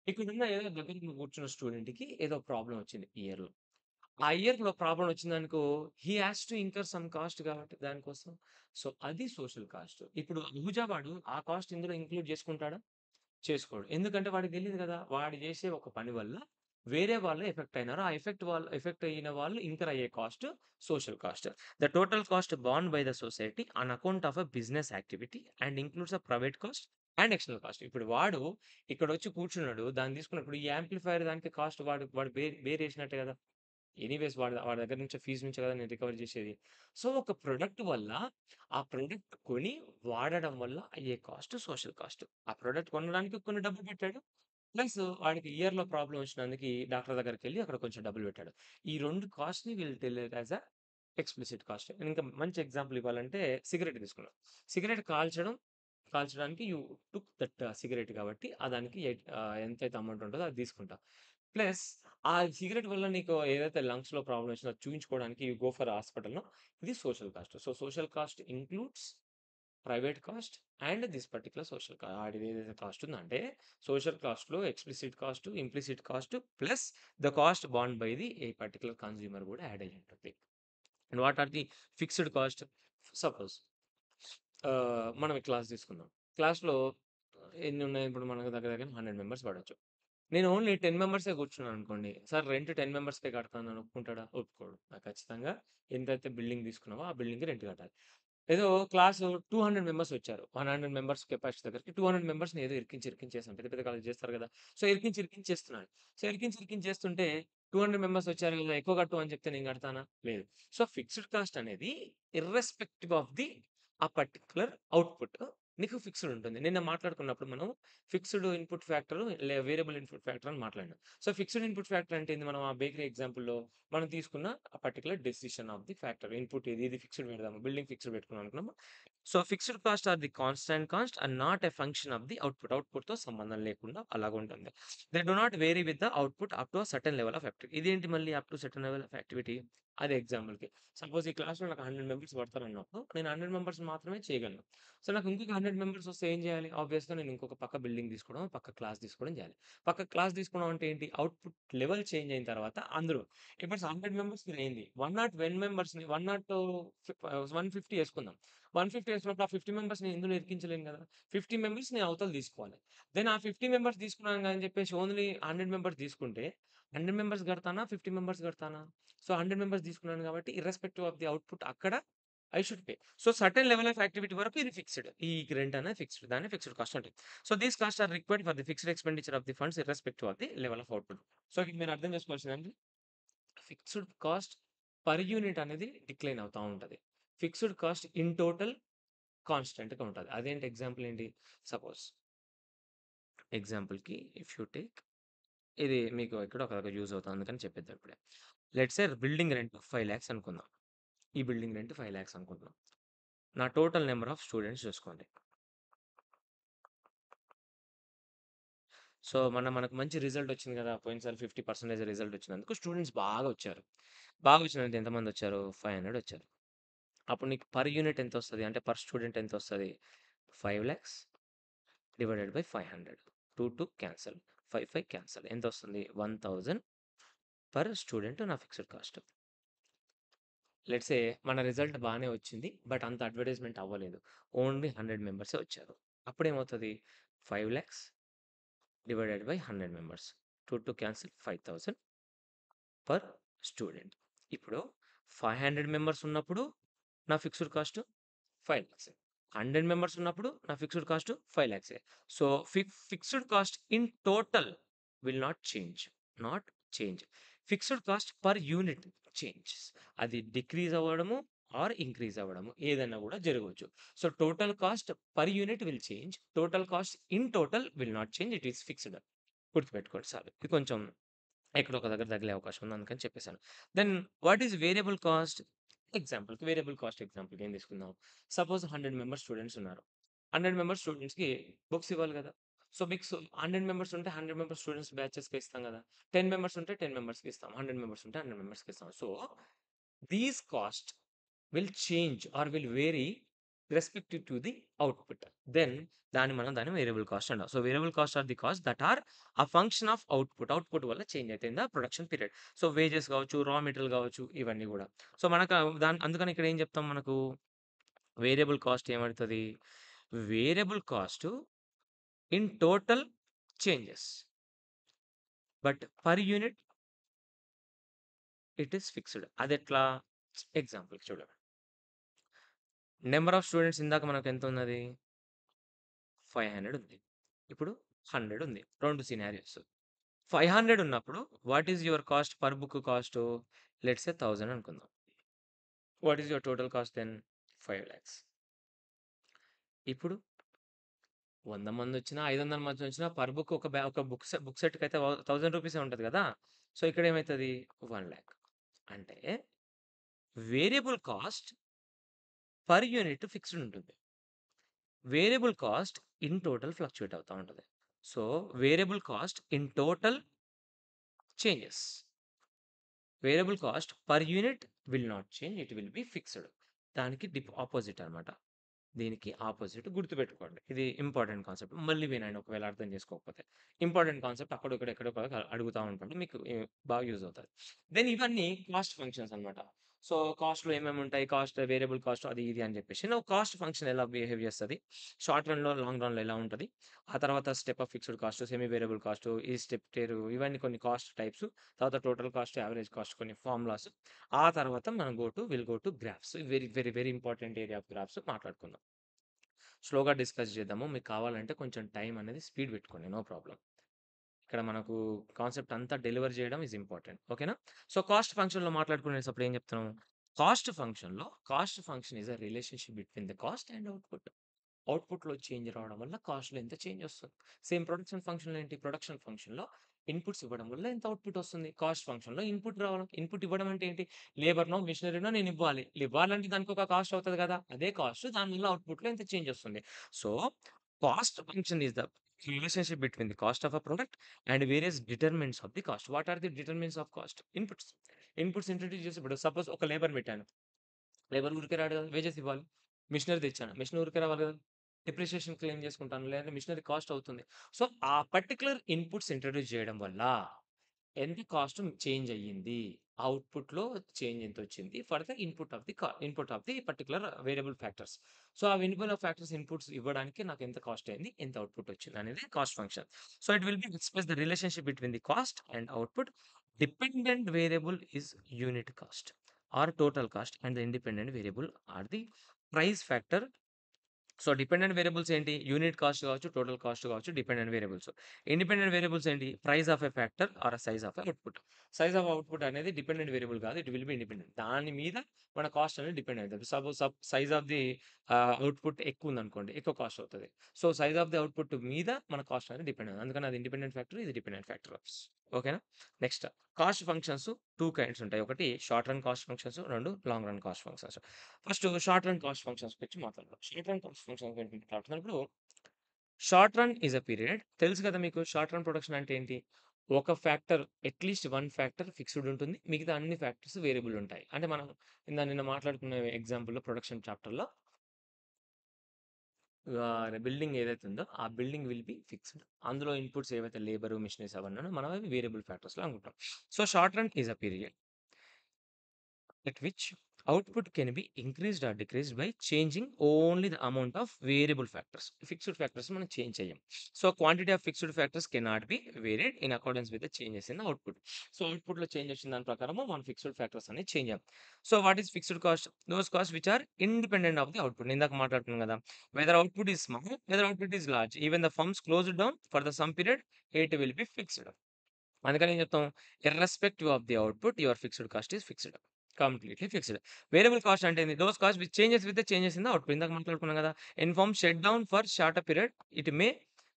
ఇక్కడున్న ఏదో దగ్గర కూర్చున్న స్టూడెంట్‌కి ఏదో ప్రాబ్లమ్ వచ్చింది ఇయర్‌లో. ఆ ఇయర్‌లో ప్రాబ్లమ్ వచ్చిందనుకో, he has to incur some cost కాబట్టి దానికోసం. సో, అది సోషల్ కాస్ట్. ఇప్పుడు అహూజా వాడు ఆ కాస్ట్ ఇందులో ఇంక్లూడ్ చేసుకుంటాడా? చేసుకోడు. ఎందుకంటే వాడికి తెలీదు గదా! వాడు జేసే ఒక పని వల్ల వేరే వాళ్ళు ఎఫెక్ట్ అయినారు. ఆ ఎఫెక్ట్ అయిన వాళ్ళు ఇంకర్ అయ్యే cost social cost. The total cost borne by the society on account of a business activity and includes a private cost and external cost. ఇప్పుడు వాడు ఇక్కడొచ్చి కూర్చున్నాడు. దాన్ని తీసుకున్నప్పుడు ఈ యాంప్లిఫైయర్ దానికి కాస్ట్ వాడు బేరేసినట్టే గదా! ఎనీవేస్ వాడి దగ్గర నుంచి ఫీస్ నుంచే కదా నేను రికవర్ చేసేది. సో, ఒక ప్రొడక్ట్ వల్ల ఆ ప్రొడక్ట్ కొని వాడడం వల్ల అయ్యే కాస్ట్ సోషల్ కాస్ట్. ఆ ప్రొడక్ట్ కొనడానికి కొన్ని డబ్బులు పెట్టాడు. ప్లస్ వాడికి ఇయర్‌లో ప్రాబ్లమ్ వచ్చినందుకు డాక్టర్ దగ్గరికెళ్ళి అక్కడ కొంచెం డబ్బులు పెట్టాడు. ఈ 2 కాస్ట్‌ని will tell it as a explicit cost. ఇంకా మంచి ఎగ్జాంపుల్ ఇవ్వాలంటే సిగరెట్ తీసుకుందాం. సిగరెట్ కాల్చడానికి యూ టుక్ దట్ సిగరెట్ కాబట్టి దానికి ఎంతైతే అమౌంట్ ఉంటదో అది తీసుకుంటా. ప్లస్ ఆ సిగరెట్ వల్ల నీకు ఏదైతే లంగ్స్‌లో ప్రాబ్లమ్ వచ్చిందో అది చూయించుకోవడానికి యూ గో ఫర్ హాస్పిటల్‌లో ఇది social cost. So, social cost includes private cost and this particular social ఆడిది ఏదైతే కాస్ట్ ఉందో అంటే సోషల్ కాస్ట్‌లో explicit cost, implicit cost plus the cost borne by the a particular consumer కూడా యాడ్ అయ్యి ఉంటుంది. And what are the fixed cost? Suppose మనం ఈ క్లాస్ తీసుకుందాం. క్లాస్‌లో ఎన్నున్నాయి ఇప్పుడు మనకు దగ్గర దగ్గర 100 మెంబర్స్ పడొచ్చు. నేను ఓన్లీ 10 మెంబర్సే కూర్చున్నాననుకోండి. సార్ రెంట్ 10 మెంబర్స్‌కే కడతానని ఒప్పుకుంటాడా? ఒప్పుకోడు. నాకు ఖచ్చితంగా ఎంతైతే బిల్డింగ్ తీసుకున్నామో ఆ బిల్డింగ్‌కి రెంట్ కట్టాలి. ఏదో క్లాసు 200 మెంబర్స్ వచ్చారు. 100 మెంబర్స్ కెపాసిటీ దగ్గరికి 200 మెంబర్స్‌ని ఏదో ఇరికించేసాం. పెద్ద పెద్ద కాలేజ్‌లో చేస్తారు కదా! సో, ఇరికించేస్తున్నాడు. సో, ఇరికించేస్తుంటే 200 మెంబర్స్ వచ్చారు కదా! ఎక్కువ కట్టు అని చెప్తే నేను కడతానా? లేదు. సో, ఫిక్స్డ్ కాస్ట్ అనేది ఇర్రెస్పెక్టివ్ ఆఫ్ ది ఆ పర్టిక్యులర్ ఔట్‌పుట్ నీకు ఫిక్స్డ్ ఉంటుంది. నిన్న మాట్లాడుకున్నప్పుడు మనం fixed input factor variable input factor అని మాట్లాడినాం. సో, ఫిక్స్డ్ ఇన్‌పుట్ ఫ్యాక్టర్ అంటే ఏంది? మనం ఆ బేకరీ ఎగ్జాంపుల్‌లో మనం తీసుకున్న ఆ particular decision of the factor. Input ఇది ఫిక్స్డ్ పెడదాము. బిల్డింగ్ ఫిక్స్డ్ పెట్టుకున్నాం అనుకున్నాము. So, fixed cost are the constant cost and not a function of the output. ఔట్‌పుట్‌తో సంబంధం లేకుండా అలాగుంటుంది. They do not vary with the output up to a certain level of activity. ఇదేంటి మళ్ళీ up to certain level of activity? అదే ఎగ్జాంపుల్‌కి. Suppose ఈ క్లాస్‌లో నాకు 100 మెంబర్స్ పడతారన్నప్పుడు నేను 100 మెంబర్స్ మాత్రమే చేయగలను. సో, నాకు ఇంకొక 100 మెంబర్స్ వస్తే ఏం చేయాలి? ఆబ్వియస్‌గా నేను ఇంకొక పక్క బిల్డింగ్ తీసుకోవడం, పక్క క్లాస్ తీసుకోవడం చేయాలి. పక్క క్లాస్ తీసుకోవడం అంటే ఏంటి? ఔట్‌పుట్ లెవెల్ చేంజ్ అయిన తర్వాత అందరూ ఇప్పుడు 100 మెంబర్స్‌కి అయింది. 101 మెంబర్స్‌ని 150 యేసుకుందాం. 150 యేసినప్పుడు ఆ 50 మెంబర్స్‌ని ఇందులో ఇరికించలేను గదా! 50 మెంబర్స్‌ని అవతల తీసుకోవాలి. దెన్ ఆ 50 మెంబర్స్ తీసుకున్నాను అని చెప్పేసి ఓన్లీ 100 మెంబర్స్ తీసుకుంటే 100 మెంబర్స్ కడతానా? 50 మెంబర్స్ కడతానా? సో, 100 మెంబర్స్ తీసుకున్నాను కాబట్టి ఇర్రెస్పెక్టివ్ ఆఫ్ ది ఔట్‌పుట్ అక్కడ I should pay. So, certain level of activity వరకు ఇది ఫిక్స్‌డ్. ఈ రెంట్ అనేది ఫిక్స్‌డ్. దాన్ని ఫిక్స్‌డ్ కాస్ట్ అంటారు. So, these cost are required for the fixed expenditure of the funds irrespective of the level of output. So, ఇక్కడ మీరు అర్థం చేసుకోవాల్సిందేంటి ఫిక్స్‌డ్ కాస్ట్ పర్ యూనిట్ అనేది డిక్లైన్ అవుతా ఉంటది. ఫిక్స్‌డ్ కాస్ట్ ఇన్ టోటల్ కాన్స్టెంట్‌గా ఉంటది. అదేంటి ఎగ్జాంపుల్ ఏంటి? సపోజ్ ఎగ్జాంపుల్‌కి ఇఫ్ యూ టేక్ ఇది మీకు ఎక్కడో ఒక దగ్గర యూజ్ అవుతుంది. అందుకని చెప్పేద్దాం ఇప్పుడే. లెట్స్ సే బిల్డింగ్ రెంట్ 5,00,000 అనుకుందాం. ఈ బిల్డింగ్ రెంట్ 5,00,000 అనుకుంటున్నాం. నా టోటల్ నంబర్ ఆఫ్ స్టూడెంట్స్ చూసుకోండి. సో, మనకు మంచి రిజల్ట్ వచ్చింది కదా! పోయినసారి 50% రిజల్ట్ వచ్చినందుకు స్టూడెంట్స్ బాగా వచ్చారు. బాగా వచ్చినందుకు ఎంతమందొచ్చారు? 500 వచ్చారు. అప్పుడు నీకు పర్ యూనిట్ ఎంతొస్తది? అంటే పర్ స్టూడెంట్ ఎంతొస్తది? 5,00,000 డివైడెడ్ బై 500. 2, 2 క్యాన్సెల్. 5, 5 క్యాన్సెల్. ఎంతొస్తుంది? 1,000 పర్ స్టూడెంట్ నా ఫిక్స్డ్ కాస్ట్. లెట్స్ సే మన రిజల్ట్ బానే వచ్చింది. బట్ అంత అడ్వర్టైజ్‌మెంట్ అవ్వలేదు. ఓన్లీ 100 మెంబర్సే వచ్చారు. అప్పుడేమవుతది? 5,00,000 divided by 100 members. 2, 2 cancel 5,000 per student. ఇప్పుడు 500 మెంబర్స్ ఉన్నప్పుడు నా ఫిక్స్డ్ కాస్ట్ 5,00,000. 100 మెంబర్స్ ఉన్నప్పుడు నా fixed cost 5,00,000. So, fixed cost in total will not change. Not change. Fixed cost per unit changes. అది డిక్రీజ్ అవ్వడము ఆర్ ఇంక్రీజ్ అవ్వడము ఏదైనా కూడా జరగొచ్చు. So, total cost per unit will change. Total cost in total will not change. It is fixed. గుర్తుపెట్టుకోండి చాలు. ఇది కొంచెం ఎక్కడో ఒక దగ్గర తగిలే అవకాశం ఉంది. అందుకని చెప్పేసాను. Then what is variable cost? ఎగ్జాంపుల్‌కి వేరియబుల్ కాస్ట్ ఎగ్జాంపుల్‌కి ఏం తీసుకుందాం? సపోజ్ 100 మెంబర్స్ స్టూడెంట్స్ ఉన్నారు. 100 మెంబర్స్ స్టూడెంట్స్‌కి బుక్స్ ఇవ్వాలి కదా! సో, మీకు 100 మెంబర్స్ ఉంటే 100 మెంబర్స్ స్టూడెంట్స్ బ్యాచెస్‌కి ఇస్తాం కదా! 10 మెంబర్స్ ఉంటే 10 మెంబర్స్‌కి ఇస్తాం. 100 మెంబర్స్ ఉంటే 100 మెంబర్స్‌కి ఇస్తాం. So, these cost will change or will vary respective to the output. Then దాన్ని వేరియబుల్ కాస్ట్ అంటాం. So, variable cost are the cost that are a function of output. Output వల్ల చేంజ్ అయితది in the production period. So, wages కావచ్చు, raw material కావచ్చు ఇవన్నీ గూడా. So, మనకు అందుకని ఇక్కడ ఏం చెప్తాం మనకు వేరియబుల్ కాస్ట్ ఏమడతది? Variable cost in total changes. But per unit it is fixed. అదెట్లా? ఎగ్జాంపుల్ చూడండి. నంబర్ ఆఫ్ స్టూడెంట్స్ ఇందాక మనకెంతున్నది? 500 ఉంది. ఇప్పుడు 100 ఉంది. 2 సినారియోస్. 500 ఉన్నప్పుడు what is your cost per book cost? Let's say 1000 అనుకుందాం. What is your total cost then? 5,00,000. ఇప్పుడు 100 మందొచ్చినా, 500 మందొచ్చినా పర్ బుక్ ఒక బుక్ సెట్‌కయితే 1000 రూపీసే ఉంటది గదా! సో, ఇక్కడేమైతది? 1,00,000. అంటే variable cost per unit fixed ఉంటుంది. Variable cost in total fluctuate అవుతా ఉంటది. So, variable cost in total changes. Variable cost per unit will not change. It will be fixed. దానికి అపోజిట్ అనమాట. దీనికి అపోజిట్ గుర్తుపెట్టుకోండి. ఇది ఇంపార్టెంట్ కాన్సెప్ట్. మళ్ళీ వినండి ఒకవేళ అర్థం చేసుకోకపోతే. ఇంపార్టెంట్ కాన్సెప్ట్ అక్కడ ఇక్కడ ఎక్కడో అడుగుతా ఉంటాడు. మీకు బాగా యూజ్ అవుతది. దెన్ ఇవన్నీ కాస్ట్ ఫంక్షన్స్ అనమాట. సో, కాస్ట్‌లో ఏమేమి ఉంటాయి? కాస్ట్, వేరియబుల్ కాస్ట్ అది ఇది అని చెప్పేసి. నౌ కాస్ట్ ఫంక్షన్ ఎలా బిహేవ్ చేస్తది? షార్ట్ రన్‌లో, లాంగ్ రన్‌లో ఎలా ఉంటది? ఆ తర్వాత step of fixed cost, semi variable cost, ఈ స్టెప్ టేరు ఇవన్నీ కొన్ని కాస్ట్ టైప్స్. తర్వాత టోటల్ కాస్ట్, యావరేజ్ కాస్ట్ కొన్ని ఫార్ములాస్. ఆ తర్వాత మనం will go to graphs. Very, very, very important area of graphs మాట్లాడుకుందాం. స్లోగా డిస్కస్ చేద్దాము. మీకు కావాలంటే కొంచెం టైం అనేది స్పీడ్ పెట్టుకోండి. No problem. ఇక్కడ మనకు కాన్సెప్ట్ అంతా డెలివర్ చేయడం ఈజ్ ఇంపార్టెంట్. ఓకేనా? సో, కాస్ట్ ఫంక్షన్‌లో మాట్లాడుకునేటప్పుడు ఏం చెప్తున్నాం? Cost function is a relationship between the cost and output. అవుట్‌పుట్‌లో చేంజ్ రావడం వల్ల కాస్ట్‌లో ఎంత చేంజ్ వస్తుంది. సేమ్ ప్రొడక్షన్ ఫంక్షన్‌లో ఏంటి? ప్రొడక్షన్ ఫంక్షన్‌లో ఇన్‌పుట్స్ ఇవ్వడం వల్ల ఎంత అవుట్‌పుట్ వస్తుంది. కాస్ట్ ఫంక్షన్‌లో ఇన్‌పుట్ రావడం. ఇన్‌పుట్ ఇవ్వడం అంటే ఏంటి? లేబర్‌నో, మెషినరీనో నేను ఇవ్వాలి. ఇవ్వాలంటే దానికి ఒక కాస్ట్ అవుతది కదా! అదే కాస్ట్ దానివల్ల అవుట్‌పుట్‌లో ఎంత చేంజ్ వస్తుంది. So, cost function is the relationship between the cost of a product and various determinants of the cost. What are the determinants of cost? Inputs. Inputs introduce చేసి ఇప్పుడు సపోజ్ ఒక లేబర్ పెట్టాను. Labour ఊరికే రాడు కదా! Wages ఇవ్వాలి. Machinery తెచ్చాను. Machine ఊరికే రావాలి కదా! డిప్రిషియేషన్ క్లెయిమ్ చేసుకుంటాను. లేదంటే మిషనరీ కాస్ట్ అవుతుంది. సో, ఆ పర్టిక్యులర్ ఇన్‌పుట్స్ ఇంట్రొడ్యూస్ చేయడం వల్ల ఎంత కాస్ట్ చేంజ్ అయ్యింది. అవుట్‌పుట్‌లో చేంజ్ ఎంతొచ్చింది for the input of the particular variable factors. So, ఆ వేరియబుల్ ఫ్యాక్టర్స్ ఇన్‌పుట్స్ ఇవ్వడానికి నాకు ఎంత కాస్ట్ అయింది, ఎంత అవుట్‌పుట్ వచ్చింది అనేది cost function. So, it will be express the relationship between the cost and output. Dependent variable is unit cost. Or total cost and the independent variable are the price factor. So, dependent variables ఏంటి? Unit cost కావచ్చు, total cost కావచ్చు, dependent variables. Independent variables ఏంటి? Price of a factor or size of a output. Size of output అనేది dependent variable కాదు. It will be independent. దాని మీద మన cost అనేది డిపెండ్ అయితది. Suppose size of the output ఎక్కువుందనుకోండి, ఎక్కువ కాస్ట్ అవుతది. So, size of the output మీద మన కాస్ట్ అనేది డిపెండ్ అయ్యింది. అందుకని అది ఇండిపెండెంట్ ఫ్యాక్టర్, ఇది డిపెండెంట్ ఫ్యాక్టర్. ఓకేనా? నెక్స్ట్ కాస్ట్ ఫంక్షన్స్ 2 కైండ్స్ ఉంటాయి. ఒకటి short run cost functions, 2 long run cost functions. First short run cost functions గురించి మాట్లాడదాం. షార్ట్ రన్ కాస్ట్ ఫంక్షన్స్ గురించి మాట్లాడుతున్నప్పుడు short run is a period. తెలుసు కదా మీకు షార్ట్ రన్ ప్రొడక్షన్ అంటే ఏంటి? ఒక ఫ్యాక్టర్ అట్‌లీస్ట్ 1 ఫ్యాక్టర్ ఫిక్స్‌డ్ ఉంటుంది. మిగతా అన్ని ఫ్యాక్టర్స్ వేరియబుల్ ఉంటాయి. అంటే మనం నిన్న మాట్లాడుకున్న ఎగ్జాంపుల్‌లో ప్రొడక్షన్ చాప్టర్‌లో బిల్డింగ్ ఏదైతే ఉందో ఆ బిల్డింగ్ విల్ బి ఫిక్స్‌డ్. అందులో ఇన్‌పుట్స్ ఏవైతే లేబర్, మెషినరీస్ అవన్నీ ఉన్నాయో మనం అవి వేరియబుల్ ఫ్యాక్టర్స్‌లో అనుకుంటాం. So, short run is a period at which output can be increased or decreased by changing only the amount of variable factors. Fixed factors మనం change చేయం. So, quantity of fixed factors cannot be varied in accordance with the changes in output. So, అవుట్‌పుట్‌లో change వచ్చిన దాని ప్రకారము మనం fixed factors అనేది change చేయం. So, what is fixed cost? Those cost which are independent of the output. ఇందాక మాట్లాడుకున్నాం కదా! Whether output is small, whether output is large. Even the firms closed down for the some period it will be fixed. అందుకని ఏం చెప్తాం? Irrespective of the output your fixed cost is fixed. Completely fixed. Variable cost అంటే ఏంది? Those cost which changes with the changes in the output. ఇందాక మాట్లాడుకున్నాం కదా! In firm shut down for shorter period it may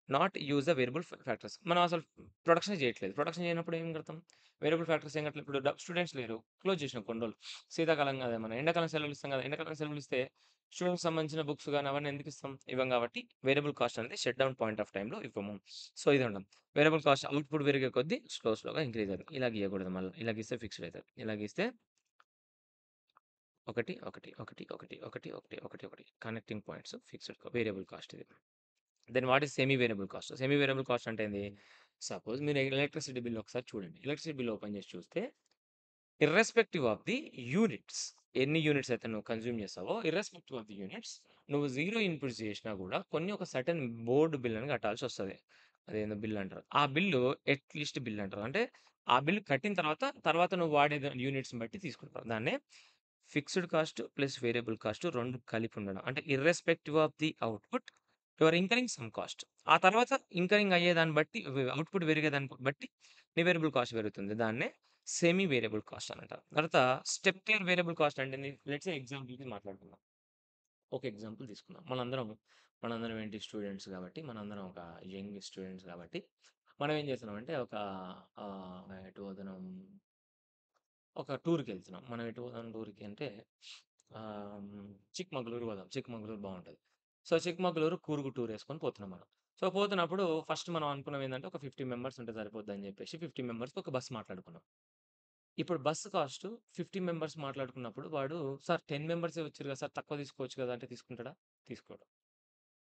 not use the variable factors. మనం అసలు production చేయట్లేదు. Production చేయనప్పుడు ఏం కడతాం? వేరియబుల్ ఫ్యాక్టర్స్ ఏం కట్టలేదు. ఇప్పుడు స్టూడెంట్స్ లేరు. క్లోజ్ చేసినాం కొన్ని రోజులు. శీతాకాలం అదే మన ఎండాకాలం సెలవులు ఇస్తాం కదా! ఎండాకాలం సెలవులు ఇస్తే స్టూడెంట్స్‌కి సంబంధించిన బుక్స్ గాని అవన్నీ ఎందుకు ఇస్తాం? ఇవ్వం కాబట్టి వేరియబుల్ కాస్ట్ అనేది షట్ డౌన్ పాయింట్ ఆఫ్ టైమ్‌లో ఇవ్వము. సో, ఇది ఉండదు. వేరియబుల్ కాస్ట్ అవుట్‌పుట్ పెరిగే కొద్దీ స్లోగా ఇంక్రీజ్ అవుతది. ఇలా గీయకూడదు మళ్ళా. ఇలా గీస్తే ఫిక్స్‌డ్ అయితది. ఇలా గీస్తే 1, 1, 1, 1, 1, 1, 1, 1 connecting points fixed variable cost ఇది. Then what is semi variable cost? Semi variable cost అంటే ఏంది? సపోజ్ మీరు ఎలక్ట్రిసిటీ బిల్ ఒకసారి చూడండి. ఎలక్ట్రిసిటీ బిల్ ఓపెన్ చేసి చూస్తే ఇర్రెస్పెక్టివ్ ఆఫ్ ది యూనిట్స్. ఎన్ని యూనిట్స్ అయితే నువ్వు కన్జ్యూమ్ చేస్తావో, ఇర్రెస్పెక్టివ్ ఆఫ్ ది యూనిట్స్ నువ్వు 0 ఇన్‌పుట్స్ చేసినా గూడా కొన్ని ఒక సర్టెన్ బోర్డ్ బిల్ అని కట్టాల్సొస్తది. అదేందో బిల్ అంటారు. ఆ బిల్లు అట్‌లీస్ట్ బిల్ అంటారు. అంటే ఆ బిల్ కట్టిన తర్వాత నువ్వు వాడే యూనిట్స్‌ని బట్టి తీసుకుంటారు. దాన్నే fixed cost plus variable cost 2 కలిపి ఉండడం. అంటే irrespective of the output you are incurring some cost. ఆ తర్వాత ఇంకరింగ్ అయ్యేదాన్ని బట్టి అవుట్‌పుట్ పెరిగేదాన్ని బట్టి నీ వేరియబుల్ కాస్ట్ పెరుగుతుంది. దాన్నే సెమీ వేరియబుల్ కాస్ట్ అని అంటారు. తర్వాత స్టెప్ టైర్ వేరియబుల్ కాస్ట్ అంటే ఏంది? లెట్స్ సే ఎగ్జాంపుల్‌కి మాట్లాడుకుందాం. ఒక ఎగ్జాంపుల్ తీసుకుందాం. మనందరం ఏంటి స్టూడెంట్స్ కాబట్టి, మనందరం ఒక యంగ్ స్టూడెంట్స్ కాబట్టి, మనం ఏం చేస్తున్నామంటే ఎటు పోతున్నాం? ఒక టూర్‌కెళ్తున్నాం. మనం ఎటు పోదాం టూర్‌కి అంటే చిక్మగళూరు పోదాం. చిక్మగళూరు బావుంటది. సో, చిక్మగళూరు కూర్గ్ టూర్ యేసుకొని పోతున్నాం మనం. సో, పోతున్నప్పుడు ఫస్ట్ మనం అనుకున్నది ఏందంటే ఒక 50 మెంబర్స్ ఉంటే సరిపోద్దని చెప్పేసి 50 మెంబర్స్‌కి ఒక బస్ మాట్లాడుకున్నాం. ఇప్పుడు బస్ కాస్ట్ 50 మెంబర్స్ మాట్లాడుకున్నప్పుడు వాడు సార్ 10 మెంబర్సే వచ్చిర్రు కదా! సార్ తక్కువ తీసుకోవచ్చు కదా! అంటే తీసుకుంటాడా? తీసుకోడు.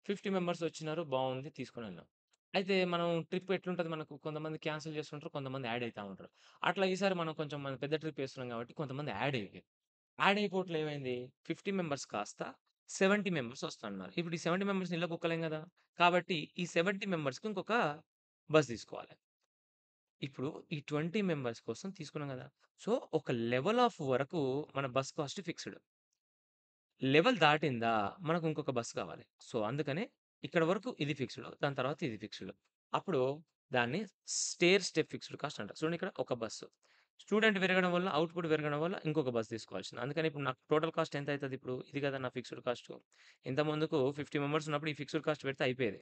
50 మెంబర్స్ వచ్చినారు బావుంది తీసుకొనెళ్ళాం. అయితే మనం ట్రిప్ ఎట్లుంటది మనకు కొంతమంది క్యాన్సెల్ చేస్తుంటారు. కొంతమంది యాడ్ అయితా ఉంటారు. అట్లా ఈసారి మనం పెద్ద ట్రిప్ యేస్తున్నాం కాబట్టి కొంతమంది యాడ్ అయిపోయారు. యాడ్ అయిపోవట్ల ఏమైంది? 50 మెంబర్స్ కాస్త 70 మెంబర్స్ వస్తన్నారు. ఇప్పుడు ఈ 70 మెంబర్స్‌ని ఇలా కుక్కలేం గదా! కాబట్టి ఈ 70 మెంబర్స్‌కి ఇంకొక బస్ తీసుకోవాలి. ఇప్పుడు ఈ 20 మెంబర్స్ కోసం తీసుకున్నాం గదా! సో, ఒక లెవెల్ ఆఫ్ వరకు మన బస్ కాస్ట్ ఫిక్స్‌డ్. లెవెల్ దాటిందా మనకు ఇంకొక బస్ కావాలి. సో, అందుకనే ఇక్కడ వరకు ఇది ఫిక్స్‌డ్. దాని తర్వాత ఇది ఫిక్స్‌డ్. అప్పుడు దాన్ని స్టెప్ ఫిక్స్‌డ్ కాస్ట్ అంటారు. చూడండి ఇక్కడ ఒక బస్సు. స్టూడెంట్ పెరగడం వల్ల, అవుట్‌పుట్ పెరగడం వల్ల ఇంకొక బస్ తీసుకోవాల్సింది. అందుకని ఇప్పుడు నాకు టోటల్ కాస్ట్ ఎంత అయితది ఇప్పుడు? ఇది కదా నా ఫిక్స్‌డ్ కాస్ట్. ఇంతకుముందుకు 50 మెంబర్స్ ఉన్నప్పుడు ఈ ఫిక్స్‌డ్ కాస్ట్ పెడితే అయిపోయేది.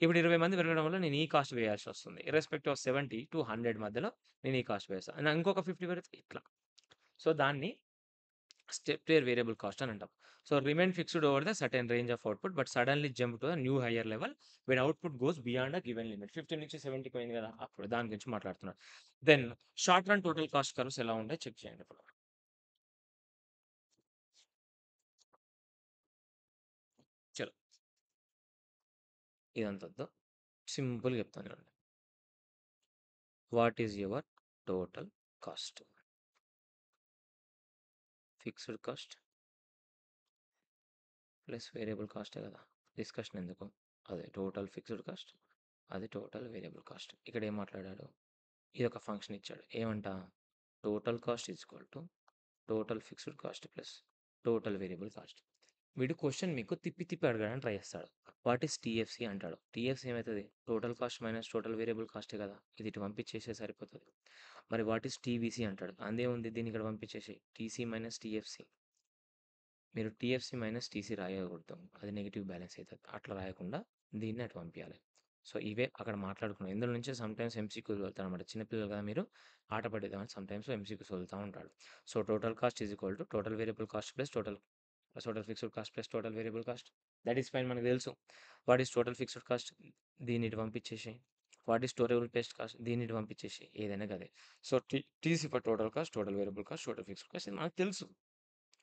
ఇప్పుడు 20 మంది పెరగడం వల్ల నేను ఈ కాస్ట్ వేయాల్సొస్తుంది. ఇర్రెస్పెక్టివ్ ఆఫ్ 70-100 మధ్యలో నేను ఈ కాస్ట్ వేస్తా. ఇంకొక 50 పెరిగితే ఇట్లా. సో, దాన్ని స్టెప్ టైర్ వేరియబుల్ కాస్ట్ అని అంటాం. So, remain fixed over the certain range of output but suddenly jump to new higher level when output goes beyond a given limit. 50-70కి పోయింది కదా! అప్పుడు దాని గురించి మాట్లాడుతున్నాను. Then short run total cost curves ఎలా ఉంటాయో చెక్ చేయండి ఇప్పుడు. చలో ఇదంతా వద్దు. సింపుల్‌గా చెప్తాను చూడండి. What is your total cost? Fixed cost plus variable కాస్టే కదా! డిస్కషన్ ఎందుకు? అదే టోటల్ ఫిక్స్డ్ కాస్ట్, అది టోటల్ వేరియబుల్ కాస్ట్. ఇక్కడ ఏం మాట్లాడాడు? ఇదొక ఫంక్షన్ ఇచ్చాడు. ఏమంట? Total cost is equal to total fixed cost plus total variable cost. వీడు క్వెషన్ మీకు తిప్పి తిప్పి అడగడానికి ట్రై చేస్తాడు. వాట్ ఈస్ టీఎఫ్‌సీ అంటాడు. టీఎఫ్‌సీ ఏమైతది? Total cost minus total variable కాస్టే కదా! ఇది ఇటు పంపించేస్తే సరిపోతది. మరి వాట్ ఈస్ టీవీసీ అంటాడు. అందేముంది దీన్ని ఇక్కడ పంపించేసేయి. TC minus TFC. మీరు టీఎఫ్‌సీ మైనస్ టీసీ రాయకూడదు. అది నెగెటివ్ బ్యాలెన్స్ అయితది. అట్లా రాయకుండా దీన్ని అటు పంపియాలి. సో, ఇవే అక్కడ మాట్లాడుకున్నాం. ఇందులో నుంచే సమ్‌టైమ్స్ ఎంసీక్యూలు వెళ్తారనమాట. చిన్న పిల్లలు కదా మీరు, ఆట పడిద్దామని సమ్‌టైమ్స్ ఎంసీక్యూస్ వదులుతా ఉంటాడు. So, total cost is equal to total variable cost plus total fixed cost plus total variable cost. That is fine మనకు తెలుసు. What is total fixed cost? దీన్ని ఇటు పంపించేసేయి. What is total paste cost? దీన్ని ఇటు పంపించేసేయి. ఏదైనా గదే. So, TC for total cost, total variable cost, total fixed cost ఇది మనకు తెలుసు.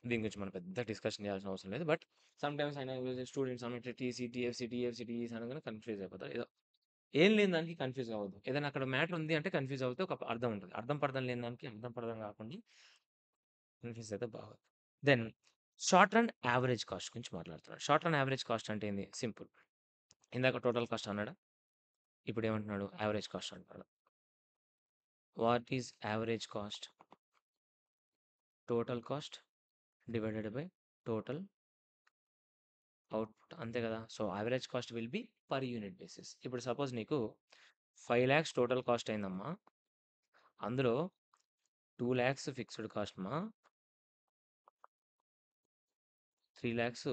దీని గురించి మనం పెద్ద డిస్కషన్ చేయాల్సిన అవసరం లేదు. బట్ సమ్‌టైమ్స్ అయినా స్టూడెంట్స్ అన్నట్టు టీసీ, టీఎఫ్‌సీ, టీఎఫ్‌సీ, టీఈసీ అనగానే కన్‌ఫ్యూజ్ అయిపోతారు. ఏదో ఏం లేని దానికి కన్‌ఫ్యూజ్ అవ్వద్దు. ఏదైనా అక్కడ మ్యాటర్ ఉంది అంటే కన్‌ఫ్యూజ్ అవుతే ఒక అర్థం ఉంటది. అర్థం పర్థం లేని దానికి అర్థం పర్థం కాకుండా కన్‌ఫ్యూజ్ అయితే బాగోదు. Then short run average cost గురించి మాట్లాడుతున్నాడు. షార్ట్ రన్ యావరేజ్ కాస్ట్ అంటే ఏంది? సింపుల్. ఇందాక టోటల్ కాస్ట్ అన్నాడా? ఇప్పుడేమంటున్నాడు? యావరేజ్ కాస్ట్ అంటున్నాడు. What is average cost? Total cost divided by total output అంతే కదా! So, average cost will B per unit basis. ఇప్పుడు సపోజ్ నీకు 5,00,000 టోటల్ కాస్ట్ అయిందమ్మా. అందులో 2,00,000 ఫిక్స్డ్ కాస్ట్ మా. 3,00,000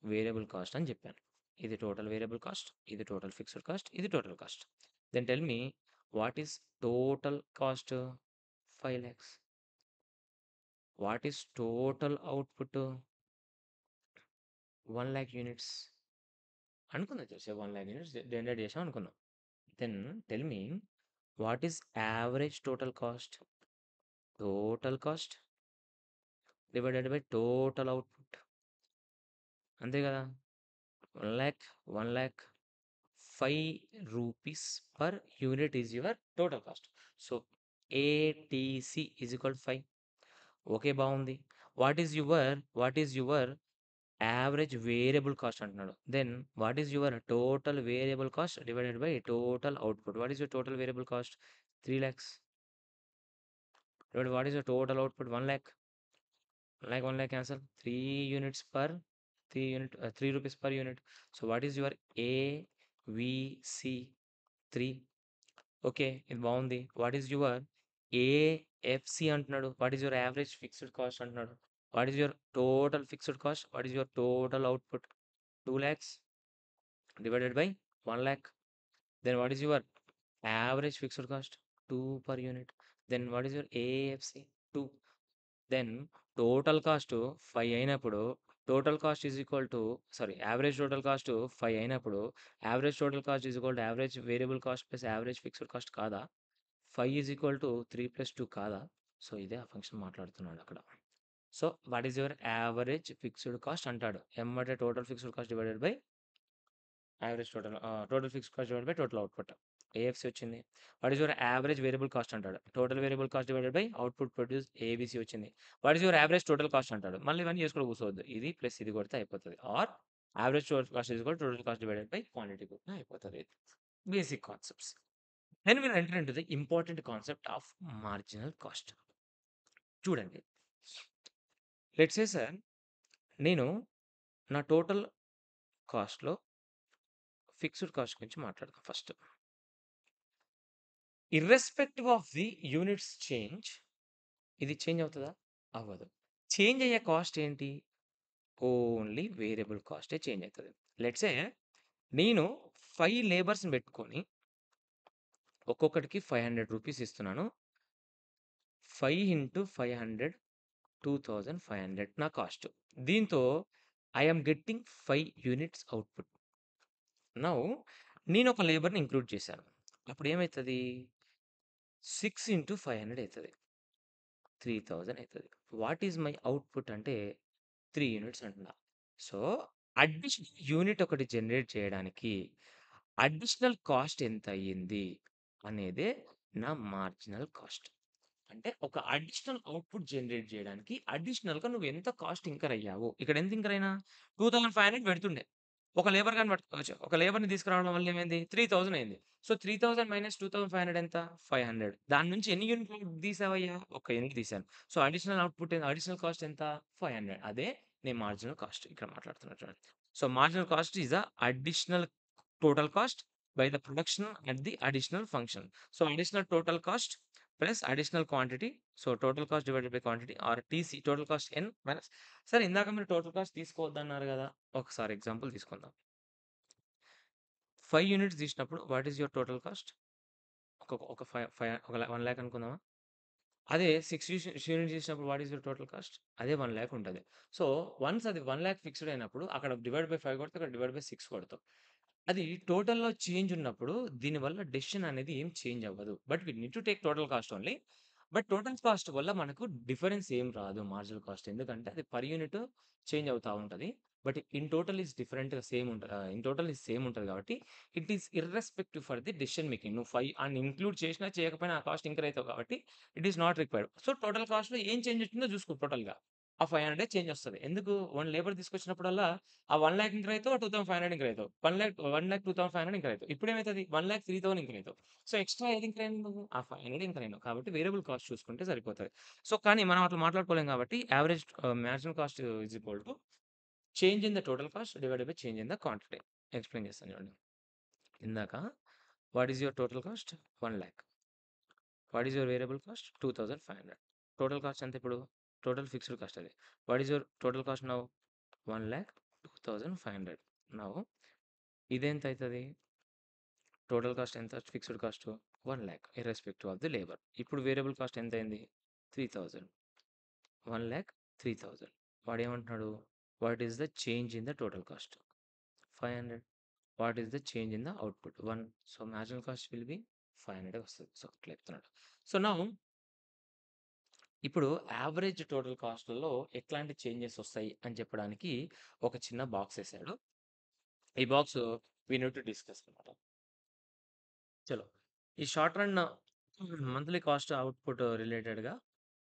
వేరియబుల్ కాస్ట్ అని చెప్పాను. ఇది టోటల్ వేరియబుల్ కాస్ట్, ఇది టోటల్ ఫిక్స్డ్ కాస్ట్, ఇది total cost. Then tell me what is total cost? 5,00,000. What is total output? 1,00,000 units. అనుకుందాం చేసే 1,00,000 యూనిట్స్ జనరేట్ చేసాం అనుకుందాం. Then tell me what is average total cost? Total cost divided by total output. అంతే కదా! 1,00,000, 1,00,000, 5 rupees per unit is your total cost. So, ATC is equal to 5. Okay బావుంది. What is your average variable cost అంటున్నాడు. Then what is your total variable cost divided by total output. What is your total variable cost? 3,00,000. What is your total output? 1,00,000. 1,00,000 cancel. 3 units per 3 rupees per unit. So what is your AVC? 3. Okay. ఇది బావుంది. What is your AFC అంటున్నాడు. What is your average fixed cost అంటున్నాడు. What is your total fixed cost? What is your total output? 2,00,000 divided by 1,00,000. Then what is your average fixed cost? 2 per unit. Then what is your AFC? 2. Then total cost 5 అయినప్పుడు total cost is equal to average total cost 5 అయినప్పుడు average total cost is equal to average variable cost plus average fixed cost కాదా? 5 is equal to 3 plus 2 కాదా? So, ఇదే ఆ function మాట్లాడుతున్నాడు అక్కడ. So, what is your average fixed cost అంటాడు. ఎమ్మటే total fixed cost divided by total fixed cost divided by total output. AFC వచ్చింది. What is your average variable cost అంటాడు. Total variable cost divided by output produce AVC వచ్చింది. What is your average total cost అంటాడు. మళ్ళీ ఇవన్నీ చేసుకుంటూ కూర్చోవద్దు. ఇది plus ఇది కొడితే అయిపోతది. Or average total cost is equal total cost divided by quantity కొట్టినా అయిపోతది. Basic concepts. Then will enter into the important concept of marginal cost. చూడండి. లెట్స్ సే సార్ నేను నా టోటల్ కాస్ట్‌లో ఫిక్స్డ్ కాస్ట్ గురించి మాట్లాడదాం first. Irrespective of the units change ఇది change అవుతదా? అవ్వదు. చేంజ్ అయ్యే కాస్ట్ ఏంటి? ఓన్లీ వేరియబుల్ కాస్టే చేంజ్ అయితది. లెట్స్ సే నేను 5 లేబర్స్‌ని పెట్టుకొని ఒక్కొక్కడికి 500 రూపీస్ ఇస్తున్నాను. 5 ఇంటూ 500 2,500 నా కాస్ట్. దీంతో I am getting 5 units output. Now నేనొక లేబర్‌ని ఇంక్లూడ్ చేశాను. అప్పుడేమైతది? 6 ఇంటూ 500 అయితది. 3,000 అయితది. వాట్ ఈస్ మై అవుట్‌పుట్ అంటే 3 యూనిట్స్ అంటున్నా. సో, అడిషనల్ యూనిట్ ఒకటి జనరేట్ చేయడానికి అడిషనల్ కాస్ట్ ఎంత అయ్యింది అనేదే నా మార్జినల్ కాస్ట్. అంటే ఒక అడిషనల్ అవుట్‌పుట్ జనరేట్ చేయడానికి అడిషనల్‌గా నువ్వు ఎంత కాస్ట్ ఇంకర్ అయ్యావు. ఇక్కడ ఎంత ఇంకర్ అయినా 2,500 పెడుతుండే. ఒక లేబర్ గాని పట్టుకోవచ్చు. ఒక లేబర్‌ని తీసుకురావడం వల్ల ఏమైంది? 3000 అయింది. సో, 3000 మైనస్ 2500 ఎంత? 500. దాని నుంచి ఎన్ని యూనిట్లు తీసావయ్యా? ఒక యూనిట్ తీశాను. సో, అడిషనల్ కాస్ట్ ఎంత? 500. అదే నేను మార్జినల్ కాస్ట్ ఇక్కడ మాట్లాడుతున్నా చూడండి. So, marginal cost is the additional total cost by the production at the additional function. So, additional total cost plus additional quantity. So, total cost divided by quantity or TC total cost N minus సరే ఇందాక మీరు total cost తీసుకోవద్దన్నారు గదా! ఒకసారి example తీసుకుందాం. 5 units తీసినప్పుడు what is your total cost? ఒక ఒక ఫై ఫై ఒక 1,00,000 అనుకుందామా? అదే 6 యూనిట్స్ చేసినప్పుడు what is your total cost? అదే 1,00,000 ఉంటది. సో, వన్స్ అది 1,00,000 ఫిక్స్డ్ అయినప్పుడు అక్కడ డివైడ్ బై 5 కొడితే, అక్కడ డివైడ్ బై 6 కొడతాం. అది టోటల్‌లో చేంజ్ ఉన్నప్పుడు దీనివల్ల డెసిషన్ అనేది ఏం చేంజ్ అవ్వదు. But we need to take total cost only. But total cost వల్ల మనకు డిఫరెన్స్ ఏం రాదు మార్జినల్ కాస్ట్. ఎందుకంటే అది పర్ యూనిట్ చేంజ్ అవుతా ఉంటది. బట్ ఇన్ టోటల్ ఈస్ డిఫరెంట్‌గా ఇన్ టోటల్ ఈస్ సేమ్ ఉంటది కాబట్టి it is irrespective for the decision making. నువ్వు 5 అని ఇంక్లూడ్ చేసినా చేయకపోయినా ఆ కాస్ట్ ఇంక్రీజ్ అయితావు కాబట్టి it is not required. So, total కాస్ట్‌లో ఏం చేంజ్ వచ్చిందో చూసుకో టోటల్‌గా. ఆ 500 చేంజ్ వస్తది. ఎందుకు? 1 లేబర్ తీసుకొచ్చినప్పుడల్లా ఆ 1,00,000 ఇంక్రీజ్ అయితావు. 2,500 ఇంక్రీజ్ అయితావు. 1,00,000 2,500 ఇంక్రీజ్ అయితావు. ఇప్పుడేమైతది? 1,00,000 3,000 ఇంక్రీజ్ అయితావు. సో, ఎక్స్‌ట్రా ఏది ఇంక్రీజ్ అయింది నువ్వు? ఆ 500 ఇంక్రీజ్ అయినావు. కాబట్టి వేరియబుల్ కాస్ట్ చూసుకుంటే సరిపోతది. సో, కానీ మనం అట్లా మాట్లాడుకోలేం కాబట్టి marginal cost is equal to change in the total cost divided by change in the quantity. Explain చేస్తాను చూడండి. ఇందాక what is your total cost? 1,00,000. What is your variable cost? 2,500. Total cost ఎంత ఇప్పుడు? టోటల్ ఫిక్స్డ్ కాస్ట్ అది. What is your total cost now? 1,02,500. Now ఇదెంత అయితది? Total cost ఎంత? Fixed cost 1,00,000 irrespective of the labour. ఇప్పుడు వేరియబుల్ కాస్ట్ ఎంతయింది? 3,000. 1,00,000 3,000. వాడేమంటున్నాడు? What is the change in the total cost? 500. What is the change in the output? 1. So, marginal cost will be 500 వస్తది. So, అట్లా చెప్తున్నాడు. So, now ఇప్పుడు average total కాస్ట్‌లలో ఎట్లాంటి changes వస్తాయి అని చెప్పడానికి ఒక చిన్న బాక్స్ ఏసాడు. ఈ box we need to discuss అన్నమాట. చలో. ఈ short run monthly cost output రిలేటెడ్‌గా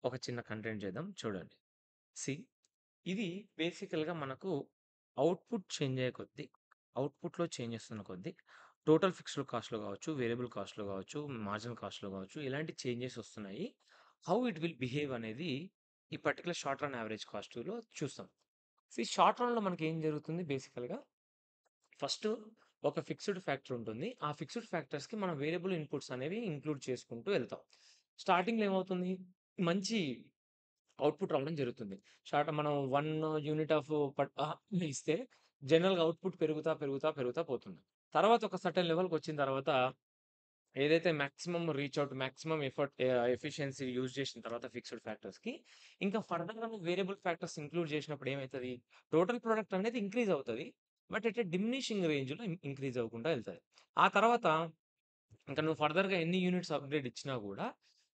ఒక చిన్న కంటెంట్ చేద్దాం. చూడండి. సీ ఇది బేసికల్‌గా మనకు అవుట్‌పుట్ చేంజ్ అయ్యే కొద్దీ, అవుట్‌పుట్‌లో చేంజ్ వస్తున్న కొద్దీ టోటల్ ఫిక్స్డ్ కాస్ట్‌లో కావచ్చు, వేరియబుల్ కాస్ట్‌లో కావచ్చు, మార్జినల్ కాస్ట్‌లో కావచ్చు, ఇలాంటి చేంజెస్ వస్తున్నాయి. హౌ ఇట్ విల్ బిహేవ్ అనేది ఈ పర్టిక్యులర్ షార్ట్ రన్ యావరేజ్ కాస్ట్‌లో చూస్తాం. షార్ట్ రన్‌లో మనకేం జరుగుతుంది బేసికల్‌గా ఫస్టు ఒక ఫిక్స్డ్ ఫ్యాక్టర్ ఉంటుంది. ఆ ఫిక్స్డ్ ఫ్యాక్టర్స్‌కి మనం వేరియబుల్ ఇన్‌పుట్స్ అనేవి ఇంక్లూడ్ చేసుకుంటూ వెళ్తాం. స్టార్టింగ్‌లో ఏమవుతుంది? మంచి అవుట్‌పుట్ రావడం జరుగుతుంది. మనం 1 యూనిట్ ఆఫ్ ఇస్తే జనరల్‌గా అవుట్‌పుట్ పెరుగుతా పోతుంది. తర్వాత ఒక సర్టెన్ లెవెల్‌కొచ్చిన తర్వాత ఏదైతే మాక్సిమం ఎఫిషియన్సీ యూజ్ చేసిన తర్వాత ఫిక్స్డ్ ఫ్యాక్టర్స్‌కి, ఇంకా ఫర్దర్‌గా వేరియబుల్ ఫ్యాక్టర్స్ ఇంక్లూడ్ చేసినప్పుడు ఏమైతది? టోటల్ ప్రొడక్ట్ అనేది ఇంక్రీజ్ అవుతది. బట్ ఎట్ ఎ డిమినిషింగ్ రేంజ్‌లో ఇంక్రీజ్ అవ్వకుండా ఎళ్తది. ఆ తర్వాత ఇంకా నువ్వు ఫర్దర్‌గా ఎన్ని యూనిట్స్ అప్‌గ్రేడ్ ఇచ్చినా గూడా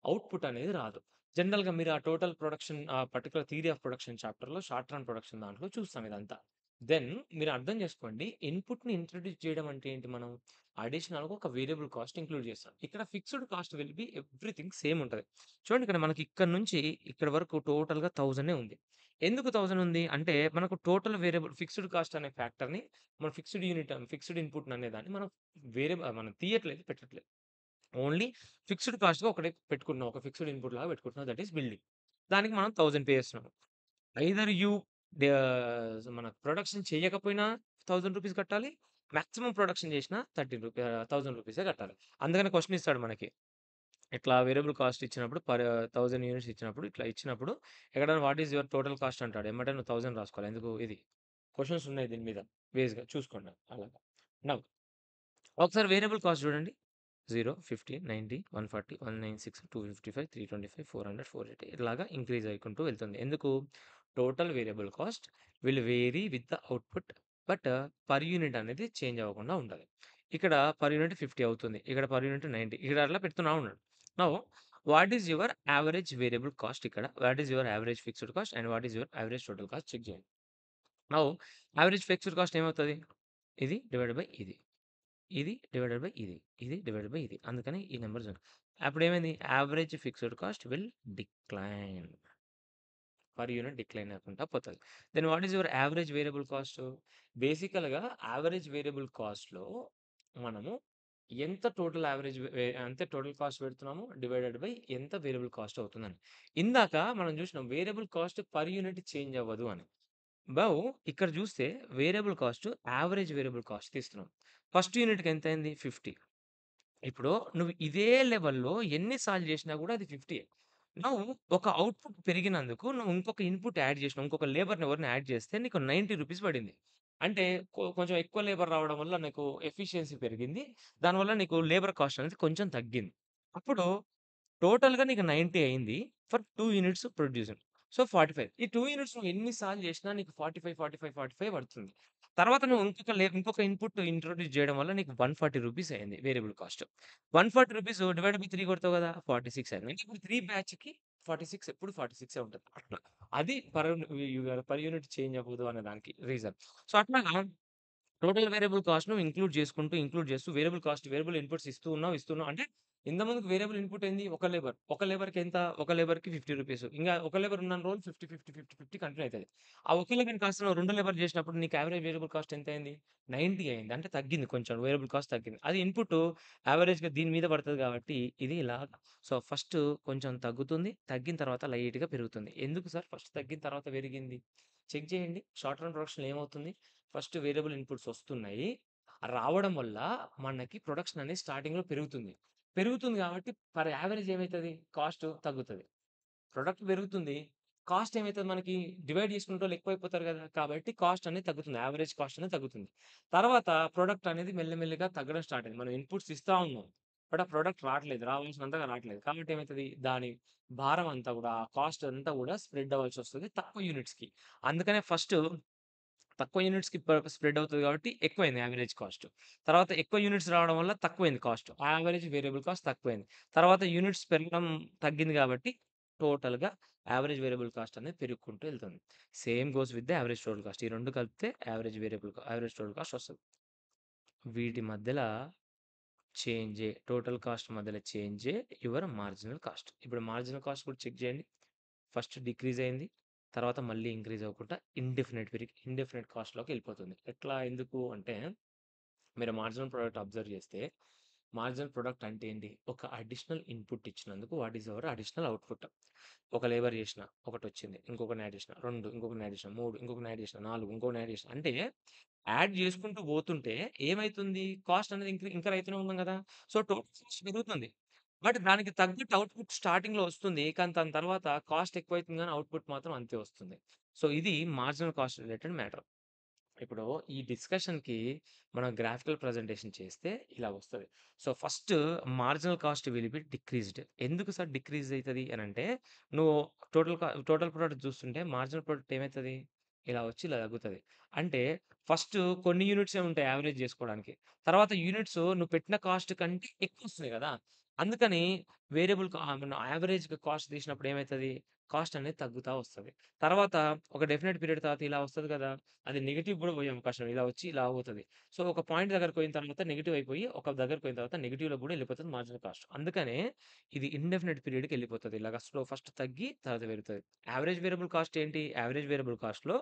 అవుట్‌పుట్ అనేది రాదు. జనరల్‌గా మీరు ఆ total production particular theory of production చాప్టర్‌లో షార్ట్ రన్ ప్రొడక్షన్ దాంట్లో చూస్తాం ఇదంతా. దెన్ మీరు అర్థం చేసుకోండి ఇన్‌పుట్‌ని ఇంట్రొడ్యూస్ చేయడం అంటే ఏంటి మనం? అడిషనల్‌గా ఒక వేరియబుల్ కాస్ట్ ఇంక్లూడ్ చేస్తాం. ఇక్కడ fixed cost will B everything same ఉంటది. చూడండి ఇక్కడ మనకి ఇక్కడి నుంచి ఇక్కడి వరకు టోటల్‌గా 1000 ఉంది. ఎందుకు 1000 ఉంది? అంటే మనకు టోటల్ వేరియబుల్ ఫిక్స్డ్ కాస్ట్ అనే ఫ్యాక్టర్‌ని మనం ఫిక్స్డ్ ఇన్‌పుట్ అనే దాన్ని మనం తీయట్లేదు, పెట్టట్లేదు. ఓన్లీ ఫిక్స్డ్ కాస్ట్‌గా ఒకటే పెట్టుకుంటున్నాం. ఒక ఫిక్స్డ్ ఇన్‌పుట్ లాగా పెట్టుకుంటున్నాం. That is building. దానికి మనం 1000 పే చేస్తున్నాం. ఐదర్ యూ మన ప్రొడక్షన్ చేయకపోయినా రూ. 1000 కట్టాలి. మాక్సిమం ప్రొడక్షన్ చేసినా 1000 రూపీసే కట్టాలి. అందుకని క్వెషన్ ఇస్తాడు మనకి. ఇట్లా వేరియబుల్ కాస్ట్ ఇచ్చినప్పుడు 1000 యూనిట్స్ ఇచ్చినప్పుడు ఇట్లా ఇచ్చినప్పుడు ఎక్కడైనా what is your total cost అంటాడు. ఎమ్మటే నువ్వు 1000 రాసుకోవాలి. ఎందుకు ఇది క్వెషన్స్ ఉన్నాయి దీని మీద బేస్‌గా చూసుకోండి అలాగా. నౌ ఒకసారి వేరియబుల్ కాస్ట్ చూడండి. 0, 50, 90, 140, 196, 255, 325, 400, 480 ఇలాగా ఇంక్రీజ్ అయ్యుకుంటూ వెళ్తుంది. ఎందుకు? Total variable cost will vary with the output. But per unit అనేది చేంజ్ అవ్వకుండా ఉండాలి. ఇక్కడ పర్ యూనిట్ 50 అవుతుంది. ఇక్కడ పర్ యూనిట్ 90 ఇక్కడ అట్లా పెడుతున్నా ఉన్నాడు. Now what is your average variable cost ఇక్కడ? What is your average fixed cost? And what is your average total cost check చేయండి. నౌ యావరేజ్ ఫిక్స్డ్ కాస్ట్ ఏమవుతది? ఇది డివైడెడ్ బై ఇది. ఇది డివైడెడ్ బై ఇది. ఇది డివైడెడ్ బై ఇది. అందుకని ఈ నంబర్స్ అప్పుడేమైంది? Average fixed cost will decline. Per unit decline అవ్వకుంటా పోతది. Then what is your average variable cost? బేసికల్‌గా యావరేజ్ వేరియబుల్ కాస్ట్‌లో మనము ఎంత టోటల్ యావరేజ్ అంటే టోటల్ కాస్ట్ పెడుతున్నామో డివైడెడ్ బై ఎంత వేరియబుల్ కాస్ట్ అవుతుందని. ఇందాక మనం చూసినాం variable cost per unit change అవ్వదు అని. బౌ ఇక్కడ చూస్తే variable cost average variable cost తీస్తున్నాం. ఫస్ట్ యూనిట్‌కి ఎంతయింది? 50. ఇప్పుడు నువ్వు ఇదే లెవెల్‌లో ఎన్ని సార్లు చేసినా కూడా అది 50. నౌ ఒక అవుట్‌పుట్ పెరిగినందుకు నువ్వు ఇంకొక ఇన్‌పుట్ యాడ్ చేసినావు. ఇంకొక లేబర్‌ని ఎవరిని యాడ్ చేస్తే నీకు ₹90 పడింది. అంటే కొంచెం ఎక్కువ లేబర్ రావడం వల్ల నీకు ఎఫిషియన్సీ పెరిగింది. దానివల్ల నీకు లేబర్ కాస్ట్ అనేది కొంచెం తగ్గింది. అప్పుడు టోటల్‌గా నీకు 90 అయింది. For 2 units produced. సో, 45. ఈ 2 యూనిట్స్ నువ్వు ఎన్ని సార్లు చేసినా నీకు 45, 45, 45 పడుతుంది. తర్వాత నువ్వు ఇంకొక ఇన్‌పుట్ ఇంట్రొడ్యూస్ చేయడం వల్ల నీకు ₹140 అయింది వేరియబుల్ కాస్ట్. ₹140 డివైడెడ్ బై 3 కొడతావు కదా! 46 అయింది. అంటే ఇప్పుడు 3 బ్యాచ్‌కి 46 ఎప్పుడు 46 ఉంటది. అట్లా. అది పర్ యూనిట్ చేంజ్ అవ్వదు అనే దానికి రీజన్. సో, అట్లాగా టోటల్ వేరియబుల్ కాస్ట్‌ను ఇంక్లూడ్ చేస్తూ వేరియబుల్ కాస్ట్, వేరియబుల్ ఇన్‌పుట్స్ ఇస్తూ ఉన్నావు. అంటే ఇంతకుముందుకు వేరియబుల్ ఇన్‌పుట్ ఏంది? ఒక లేబర్. ఒక లేబర్‌కి ఎంత? ఒక లేబర్‌కి ₹50. ఇంగా ఒక లేబర్ ఉన్నన్ని రోజులు 50, 50, 50, 50 కంటిన్యూ అయితది. ఆ ఒక లేబర్‌ని కాస్త నువ్వు 2 లేబర్ చేసినప్పుడు నీకు యావరేజ్ వేరియబుల్ కాస్ట్ ఎంత అయింది? 90 అయింది. అంటే తగ్గింది కొంచెం వేరియబుల్ కాస్ట్ తగ్గింది. అది ఇన్‌పుట్ యావరేజ్‌గా దీని మీద పడతది కాబట్టి ఇది ఇలా. సో, ఫస్ట్ కొంచెం తగ్గుతుంది. తగ్గిన తర్వాత లైట్‌గా పెరుగుతుంది. ఎందుకు సార్ ఫస్ట్ తగ్గిన తర్వాత పెరిగింది? చెక్ చేయండి. షార్ట్ రన్ ప్రొడక్షన్‌లో ఏమవుతుంది? ఫస్ట్ వేరియబుల్ ఇన్‌పుట్స్ వస్తున్నాయి. రావడం వల్ల మనకి ప్రొడక్షన్ అనేది స్టార్టింగ్‌లో పెరుగుతుంది. పెరుగుతుంది కాబట్టి పర్ యావరేజ్ ఏమైతది? కాస్ట్ తగ్గుతది. ప్రొడక్ట్ పెరుగుతుంది. కాస్ట్ ఏమైతది మనకి? డివైడ్ చేసుకునేటోళ్ళు ఎక్కువైపోతారు గదా! కాబట్టి కాస్ట్ అనేది తగ్గుతుంది. యావరేజ్ కాస్ట్ అనేది తగ్గుతుంది. తర్వాత ప్రొడక్ట్ అనేది మెల్లిమెల్లిగా తగ్గడం స్టార్ట్ అయింది. మనం ఇన్‌పుట్స్ ఇస్తా ఉన్నాం. బట్ ఆ ప్రొడక్ట్ రాట్లేదు. రావాల్సినంతగా రాట్లేదు. కాబట్టి ఏమైతది? దాని భారం అంతా గూడా, ఆ కాస్ట్ అంతా గూడా స్ప్రెడ్ అవ్వాల్సొస్తది తక్కువ యూనిట్స్‌కి. అందుకనే ఫస్ట్ తక్కువ యూనిట్స్‌కి స్ప్రెడ్ అవుతది కాబట్టి ఎక్కువైంది యావరేజ్ కాస్ట్. తర్వాత ఎక్కువ యూనిట్స్ రావడం వల్ల తక్కువైంది కాస్ట్. యావరేజ్ వేరియబుల్ కాస్ట్ తక్కువైంది. తర్వాత యూనిట్స్ పెరగడం తగ్గింది కాబట్టి టోటల్‌గా యావరేజ్ వేరియబుల్ కాస్ట్ అనేది పెరుగుకుంటూ ఎళ్తుంది. Same goes with the average total cost. ఈ 2 కలిపితే యావరేజ్ టోటల్ కాస్ట్ వస్తది. వీటి మధ్యల టోటల్ కాస్ట్ మధ్యల చేంజే యువర్ మార్జినల్ కాస్ట్. ఇప్పుడు మార్జినల్ కాస్ట్ కూడా చెక్ చేయండి. ఫస్ట్ డిక్రీజ్ అయింది. తర్వాత మళ్ళీ ఇంక్రీజ్ అవ్వకుండా ఇండెఫినిట్ కాస్ట్‌లోకి ఎళ్ళిపోతుంది. ఎట్లా? ఎందుకు అంటే మీరు మార్జినల్ ప్రొడక్ట్ అబ్జర్వ్ చేస్తే, మార్జినల్ ప్రొడక్ట్ అంటే ఏంటి? ఒక అడిషనల్ ఇన్‌పుట్ ఇచ్చినందుకు what is our additional output. ఒక లేబర్ చేసిన ఒకటొచ్చింది. ఇంకొకరిని యాడ్ చేసిన 2, ఇంకొకరిని యాడ్ చేసిన 3, ఇంకొకరిని యాడ్ చేసిన 4, ఇంకొకరిని యాడ్ చేసిన. అంటే యాడ్ చేసుకుంటూ పోతుంటే ఏమైతుంది? కాస్ట్ అనేది ఇంకర్ అయితూనే ఉన్నాం గదా! సో, టోటల్ కాస్ట్ పెరుగుతుంది. బట్ దానికి తగ్గట్టు అవుట్‌పుట్ స్టార్టింగ్‌లో వస్తుంది. కానీ దాని తర్వాత కాస్ట్ ఎక్కువైతుంది గానీ అవుట్‌పుట్ మాత్రం అంతే వస్తుంది. సో, ఇది మార్జినల్ కాస్ట్ రిలేటెడ్ మ్యాటర్. ఇప్పుడు ఈ డిస్కషన్‌కి మనం గ్రాఫికల్ ప్రెజెంటేషన్ చేస్తే ఇలా వస్తది. So, first marginal cost will B decreased. ఎందుకు సార్ డిక్రీజ్ అయితది అనంటే, నువ్వు టోటల్ ప్రొడక్ట్ చూస్తుంటే మార్జినల్ ప్రొడక్ట్ ఏమైతది? ఇలా వచ్చి ఇలా తగ్గుతది. అంటే ఫస్ట్ కొన్ని యూనిట్సే ఉంటాయి యావరేజ్ జేసుకోవడానికి. తర్వాత యూనిట్స్ నువ్వు పెట్టిన కాస్ట్ కంటే ఎక్కువొస్తున్నాయి గదా! అందుకని మన యావరేజ్‌గా కాస్ట్ తీసినప్పుడు ఏమైతది? కాస్ట్ అనేది తగ్గుతా వస్తది. తర్వాత ఒక డెఫినెట్ పీరియడ్ తర్వాత ఇలా వస్తది గదా! అది నెగెటివ్ గూడా పోయే అవకాశం ఉంది. ఇలా వచ్చి ఇలా పోతది. సో, ఒక పాయింట్ దగ్గరకి పోయిన తర్వాత నెగెటివ్ అయిపోయి, ఒక దగ్గరకి పోయిన తర్వాత నెగెటివ్‌లోకి గూడా ఎళ్ళిపోతది మార్జినల్ కాస్ట్. అందుకనే ఇది ఇండెఫినిట్ పీరియడ్‌కెళ్ళిపోతది. ఇలాగ ఫస్ట్ తగ్గి తర్వాత పెరుగుతది. యావరేజ్ వేరియబుల్ కాస్ట్ ఏంటి? యావరేజ్ వేరియబుల్ కాస్ట్‌లో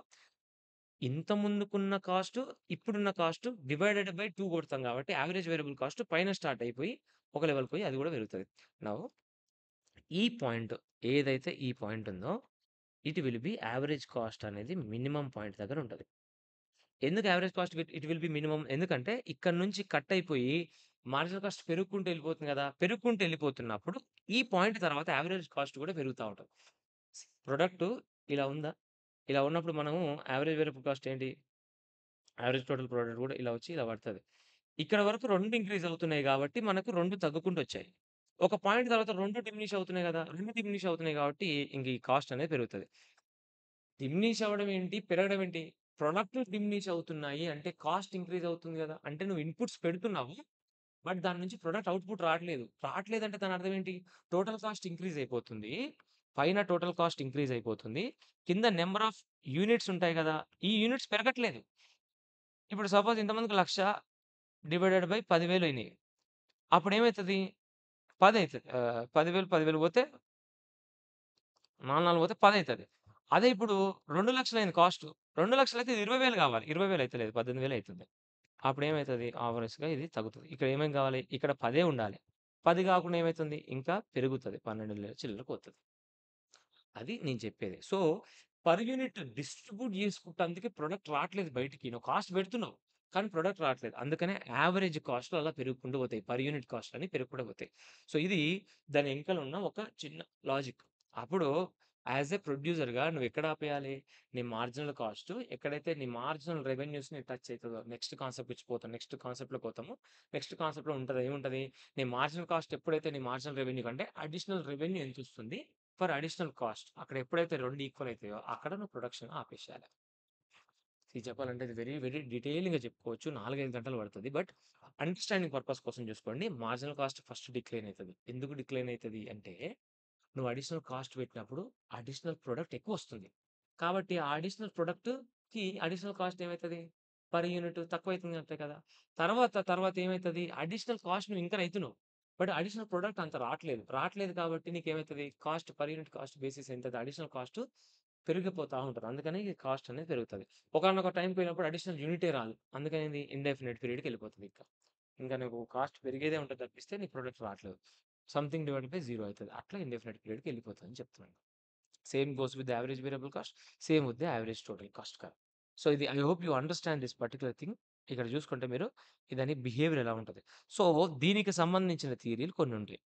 ఇంత ముందుకున్న కాస్ట్, ఇప్పుడున్న కాస్ట్ డివైడెడ్ బై 2 కొడతాం కాబట్టి యావరేజ్ వేరియబుల్ కాస్ట్ పైన స్టార్ట్ అయిపోయి ఒక లెవెల్‌కి పోయి అది గూడా పెరుగుతది. నౌ ఈ పాయింట్ ఉందో it will B average cost అనేది మినిమమ్ పాయింట్ దగ్గర ఉంటది. ఎందుకు average cost it will be minimum ఎందుకంటే ఇక్కడి నుంచి కట్ అయిపోయి మార్జినల్ కాస్ట్ పెరుగుకుంటూ ఎళ్ళిపోతుంది గదా! పెరుగుకుంటూ ఎళ్ళిపోతున్నప్పుడు ఈ పాయింట్ తర్వాత యావరేజ్ కాస్ట్ గూడా పెరుగుతా ఉంటది. ప్రొడక్ట్ ఇలా ఉందా? ఇలా ఉన్నప్పుడు మనము యావరేజ్ వేరియబుల్ కాస్ట్ ఏంటి? యావరేజ్ టోటల్ ప్రొడక్ట్ గూడా ఇలా వచ్చి ఇలా పడతది. ఇక్కడ వరకు 2 ఇంక్రీజ్ అవుతున్నాయి గాబట్టి మనకు 2 తగ్గుకుంటొచ్చాయి. ఒక పాయింట్ తర్వాత 2 డిమినిష్ అవుతున్నాయి గదా! 2 డిమినిష్ అవుతున్నాయి గాబట్టి ఇంక ఈ కాస్ట్ అనేది పెరుగుతది. డిమినిష్ అవ్వడం ఏంటి? పెరగడం ఏంటి? ప్రొడక్ట్‌లు డిమినిష్ అవుతున్నాయి అంటే కాస్ట్ ఇంక్రీజ్ అవుతుంది గదా! అంటే నువ్వు ఇన్‌పుట్స్ పెడుతున్నావు. బట్ దాని నుంచి ప్రొడక్ట్ అవుట్‌పుట్ రాట్లేదు. రాట్లేదంటే దాని అర్థం ఏంటి? టోటల్ కాస్ట్ ఇంక్రీజ్ అయిపోతుంది. పైన టోటల్ కాస్ట్ ఇంక్రీజ్ అయిపోతుంది. కింద నంబర్ ఆఫ్ యూనిట్స్ ఉంటాయి గదా! ఈ యూనిట్స్ పెరగట్లేదు. ఇప్పుడు సపోజ్ ఇంతమందికి 1,00,000 డివైడెడ్ బై 10,000 అయినాయి. అప్పుడేమైతది? 10 అయితది. 10,000 పోతే 4 పోతే 10 అయితది. అదే ఇప్పుడు 2,00,000 అయింది కాస్ట్. 2,00,000 అయితే ఇది 20,000 కావాలి. 20,000 అయితలేదు. 18,000 అయితుంది. అప్పుడేమైతది? ఆవరేజ్‌గా ఇది తగ్గుతది. ఇక్కడ ఏమేం కావాలి? ఇక్కడ 10 ఉండాలి. 10 కాకుండా ఏమైతుంది? ఇంకా పెరుగుతది. 12 చిల్లరకు పోతది. అది నేను చెప్పేది. సో, పర్ యూనిట్ డిస్ట్రిబ్యూట్ చేసుకుంటందుకే ప్రొడక్ట్ రాట్లేదు బయటికి. నువ్వు కాస్ట్ పెడుతున్నావు. కానీ ప్రొడక్ట్ రాట్లేదు. అందుకనే యావరేజ్ కాస్ట్‌లు అలా పెరుగుకుంటూ పోతాయి. పర్ యూనిట్ కాస్ట్‌లన్నీ పెరుగుకుంటూ పోతాయి. సో, ఇది దాని ఎనకాల ఉన్న ఒక చిన్న లాజిక్. అప్పుడు యాస్ ఎ ప్రొడ్యూసర్‌గా నువ్వెక్కడ ఆపేయాలి? నీ మార్జినల్ కాస్ట్ ఎక్కడైతే నీ మార్జినల్ రెవెన్యూస్‌ని టచ్ అయితదో నెక్స్ట్ కాన్సెప్ట్‌కి పోతాం. నెక్స్ట్ కాన్సెప్ట్‌లోకి పోతాము. నెక్స్ట్ కాన్సెప్ట్‌లో ఉంటది. ఏముంటది? నీ మార్జినల్ కాస్ట్ ఎప్పుడైతే నీ మార్జినల్ రెవెన్యూ కంటే అడిషనల్ రెవెన్యూ ఎంతొస్తుంది? For additional cost. అక్కడ ఎప్పుడైతే 2 ఈక్వల్ అయితాయో అక్కడ నువ్వు ప్రొడక్షన్ ఆపేసేయాలి. ఇది చెప్పాలంటే ఇది వెరీ, వెరీ డీటెయిలింగ్‌గా చెప్పుకోవచ్చు. 4, 5 గంటలు పడతది. బట్ అండర్‌స్టాండింగ్ పర్పస్ కోసం చూసుకోండి. మార్జినల్ కాస్ట్ ఫస్ట్ డిక్లైన్ అయితది. ఎందుకు డిక్లైన్ అయితది అంటే, నువ్వు అడిషనల్ కాస్ట్ పెట్టినప్పుడు అడిషనల్ ప్రొడక్ట్ ఎక్కువొస్తుంది. కాబట్టి ఆ అడిషనల్ ప్రొడక్ట్‌కి అడిషనల్ కాస్ట్ ఏమైతది? పర్ యూనిట్ తక్కువైతుంది అంతే కదా! తర్వాత ఏమైతది? అడిషనల్ కాస్ట్ నువ్వు ఇంకర్ అయితున్నావు. బట్ అడిషనల్ ప్రొడక్ట్ అంత రాట్లేదు. రాట్లేదు కాబట్టి నీకేమైతది? Cost per unit cost basis ఎంతది? అడిషనల్ కాస్ట్ పెరిగిపోతా ఉంటది. అందుకని కాస్ట్ అనేది పెరుగుతది. ఒకానొక టైం పోయినప్పుడు అడిషనల్ యూనిటే రాదు. అందుకనేంది ఇండెఫినిట్ పీరియడ్‌కెళ్ళిపోతది ఇంక. ఇంక నువ్వు కాస్ట్ పెరిగేదే ఉంటది తప్పిస్తే నీ ప్రొడక్ట్ రాట్లేదు. సంథింగ్ డివైడెడ్ బై 0 అయితది. అట్లా ఇండెఫినిట్ పీరియడ్‌కెళ్ళిపోతదని చెప్తున్నాను. Same goes with the average variable cost. Same with the average total cost curve. So, ఇది I hope you understand this particular thing. ఇక్కడ చూసుకుంటే మీరు ఇదని బిహేవియర్ ఎలా ఉంటది. సో, దీనికి సంబంధించిన థియరీలు కొన్నుంటాయి.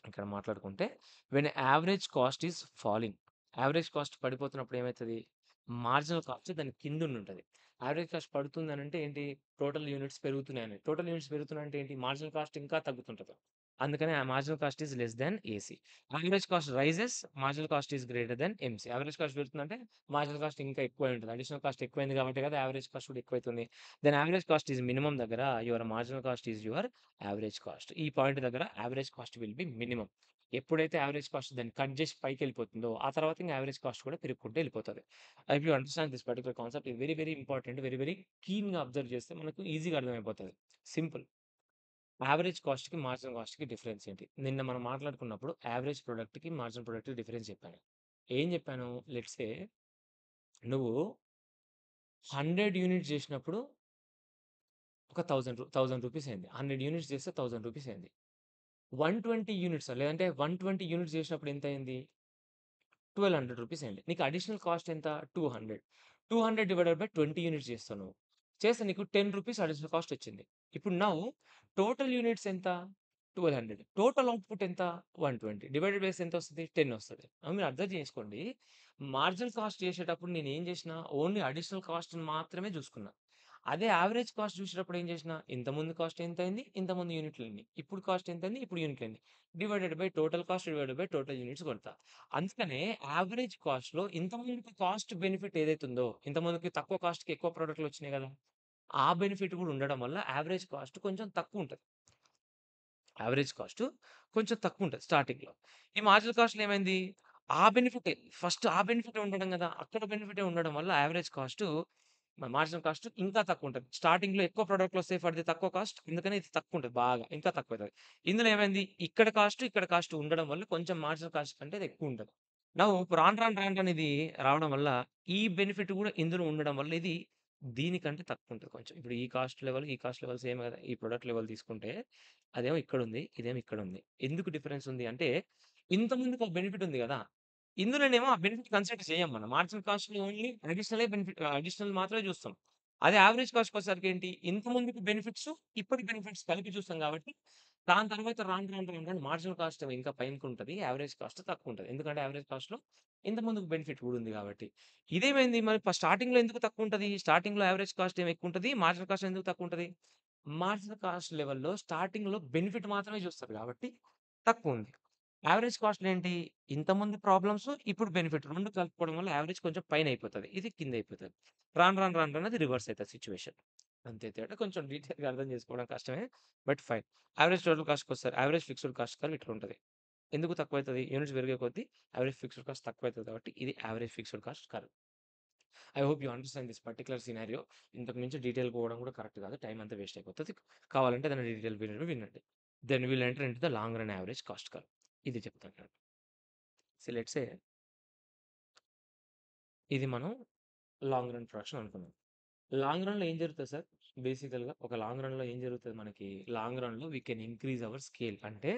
ఇక్కడ మాట్లాడుకుంటే when average cost is falling. Average cost పడిపోతున్నప్పుడు ఏమైతది? మార్జినల్ కాస్ట్ దాని కిందుండుంటది. యావరేజ్ కాస్ట్ పడుతుందనంటే ఏంటి? టోటల్ యూనిట్స్ పెరుగుతున్నాయని. టోటల్ యూనిట్స్ పెరుగుతున్నాయంటే ఏంటి? మార్జినల్ కాస్ట్ ఇంకా తగ్గుతుంటది. అందుకని ఆ marginal cost is less than AC. Average cost rises, marginal cost is greater than MC. Average cost పెరుగుతుందంటే మార్జినల్ కాస్ట్ ఇంకా ఎక్కువై ఉంటది. అడిషనల్ కాస్ట్ ఎక్కువైంది కాబట్టే కదా! యావరేజ్ కాస్ట్ కూడా ఎక్కువైతుంది. Then average cost is minimum దగ్గర your marginal cost is your average cost. ఈ పాయింట్ దగ్గర average cost will be minimum. ఎప్పుడైతే యావరేజ్ కాస్ట్ దాన్ని కట్ చేసి పైకెళ్ళిపోతుందో, ఆ తర్వాత ఇంక యావరేజ్ కాస్ట్ కూడా పెరుగుకుంటూ ఎళ్ళిపోతది. If you understand this particular concept ఇది very, very important. Very, very కీన్‌గా అబ్జర్వ్ చేస్తే మనకు ఈజీగా అర్థమైపోతది. సింపుల్. యావరేజ్ కాస్ట్‌కి, మార్జినల్ కాస్ట్‌కి డిఫరెన్స్ ఏంటి? నిన్న మనం మాట్లాడుకున్నప్పుడు యావరేజ్ ప్రొడక్ట్‌కి, మార్జినల్ ప్రొడక్ట్‌కి డిఫరెన్స్ చెప్పాను. ఏం చెప్పాను? లెట్స్ సే నువ్వు 100 యూనిట్స్ చేసినప్పుడు ఒక 1000 రూపీస్ అయింది. 100 యూనిట్స్ చేస్తే 1000 రూపీస్ అయింది. 120 యూనిట్స్ లేదంటే 120 యూనిట్స్ చేసినప్పుడు ఎంతయింది? 1200 రూపీస్ అయింది. నీకు అడిషనల్ కాస్ట్ ఎంత? 200. 200 డివైడెడ్ బై 20 యూనిట్స్ చేస్తావు నువ్వు. చేస్తే నీకు 10 రూపీస్ అడిషనల్ కాస్ట్ వచ్చింది. ఇప్పుడు నౌ టోటల్ యూనిట్స్ ఎంత? 1200. టోటల్ ఔట్‌పుట్ ఎంత? 120. డివైడెడ్ బై ఎంత వస్తది? 10 వస్తది. మీరు అర్థం చేసుకోండి. మార్జినల్ కాస్ట్ చేసేటప్పుడు నేనేం చేసినా ఓన్లీ అడిషనల్ కాస్ట్‌ని మాత్రమే చూసుకున్నా. అదే యావరేజ్ కాస్ట్ చూసేటప్పుడు ఏం చేసినా, ఇంతకుముందు కాస్ట్ ఎంతయింది? ఇంతకుముందు యూనిట్లెన్ని. ఇప్పుడు కాస్ట్ ఎంతయింది? ఇప్పుడు యూనిట్లెన్ని. Divided by total cost divided by total units కొడతా. అందుకనే యావరేజ్ కాస్ట్‌లో ఇంతకుముందుకు కాస్ట్ బెనిఫిట్ ఏదైతే ఉందో, ఇంతకుముందుకి తక్కువ కాస్ట్‌కి ఎక్కువ ప్రొడక్ట్‌లొచ్చినాయి గదా! ఆ బెనిఫిట్ గూడా ఉండడం వల్ల యావరేజ్ కాస్ట్ కొంచెం తక్కువుంటది. యావరేజ్ కాస్ట్ కొంచెం తక్కువుంటది స్టార్టింగ్‌లో. ఈ మార్జినల్ కాస్ట్‌లో ఏమైంది? ఆ బెనిఫిటే ఫస్ట్ ఆ బెనిఫిటే ఉండడం గదా! అక్కడ బెనిఫిటే ఉండడం వల్ల యావరేజ్ కాస్ట్ మార్జినల్ కాస్ట్ ఇంకా తక్కువుంటది. స్టార్టింగ్‌లో ఎక్కువ ప్రొడక్ట్‌లొస్తాయి ఫర్ ది తక్కువ కాస్ట్. అందుకని ఇది తక్కువుంటది బాగా. ఇంకా తక్కువైతది. ఇందులో ఏమైంది? ఇక్కడ కాస్ట్ ఉండడం వల్ల కొంచెం మార్జినల్ కాస్ట్ కంటే ఇది ఎక్కువుంటది. నౌ రాను రాను ఇది రావడం వల్ల ఈ బెనిఫిట్ గూడా ఇందులో ఉండడం వల్ల ఇది దీనికంటే తక్కువుంటది కొంచెం. ఇప్పుడు ఈ కాస్ట్ లెవెల్ సేమ్ గదా! ఈ ప్రొడక్ట్ లెవెల్ తీసుకుంటే అదేమో ఇక్కడుంది. ఇదేమో ఇక్కడుంది. ఎందుకు డిఫరెన్స్ ఉంది అంటే ఇంతకుముందుకు ఒక బెనిఫిట్ ఉంది గదా! ఇందులోనేమో ఆ బెనిఫిట్ కన్సిడర్ చేయం మనం. మార్జినల్ కాస్ట్‌లో ఓన్లీ అడిషనల్ మాత్రమే చూస్తాం. అదే యావరేజ్ కాస్ట్‌కొచ్చేసరికి ఏంటి ఇంతకుముందుకు బెనిఫిట్స్, ఇప్పటి బెనిఫిట్స్ కలిపి చూస్తాం గాబట్టి దాని తర్వాత రాను మార్జినల్ కాస్ట్ ఇంకా పైనకుంటది. యావరేజ్ కాస్ట్ తక్కువుంటది. ఎందుకంటే యావరేజ్ కాస్ట్‌లో ఇంతకుముందుకు బెనిఫిట్ కూడా ఉంది గాబట్టి. ఇదేమైంది మరి స్టార్టింగ్‌లో ఎందుకు తక్కువుంటది? స్టార్టింగ్‌లో యావరేజ్ కాస్ట్ ఏమో ఎక్కువుంటది. మార్జినల్ కాస్ట్ ఎందుకు తక్కువుంటది? మార్జినల్ కాస్ట్ లెవెల్‌లో స్టార్టింగ్‌లో బెనిఫిట్ మాత్రమే చూస్తది గాబట్టి తక్కువుంది. యావరేజ్ కాస్ట్‌లో ఏంటి? ఇంతకుముందు ప్రాబ్లమ్స్, ఇప్పుడు బెనిఫిట్ 2 కలుపుకోవడం వల్ల యావరేజ్ కొంచెం పైనయిపోతది. ఇది కిందయిపోతది. రాను రాను అది రివర్స్ అయితది సిట్యుయేషన్. అంతే తేడా. కొంచెం డీటెయిల్‌గా అర్థం చేసుకోవడం కష్టమే. But fine. యావరేజ్ టోటల్ కాస్ట్‌కొస్తారు. యావరేజ్ ఫిక్స్డ్ కాస్ట్ కర్వ్ ఇట్లుంటది. ఎందుకు తక్కువైతది? యూనిట్స్ పెరిగే కొద్దీ యావరేజ్ ఫిక్స్డ్ కాస్ట్ తక్కువైతది కాబట్టి ఇది average fixed cost curve. I hope you understand this particular scenario. ఇంతకు మించి డీటెయిల్‌గా పోవడం కూడా కరెక్ట్ కాదు. టైమ్ అంతా వేస్ట్ అయిపోతది. కావాలంటే దాన్ని డీటెయిల్ వినండి. Then will enter into the long run average cost curve. ఇది చెప్తాను నేను. సో, లెట్స్ సే ఇది మనం లాంగ్ రన్ ప్రొడక్షన్ అనుకున్నాం. లాంగ్ రన్‌లో ఏం జరుగుతది సార్? బేసికల్‌గా ఒక లాంగ్ రన్‌లో ఏం జరుగుతది మనకి? లాంగ్ రన్‌లో we can increase our scale. అంటే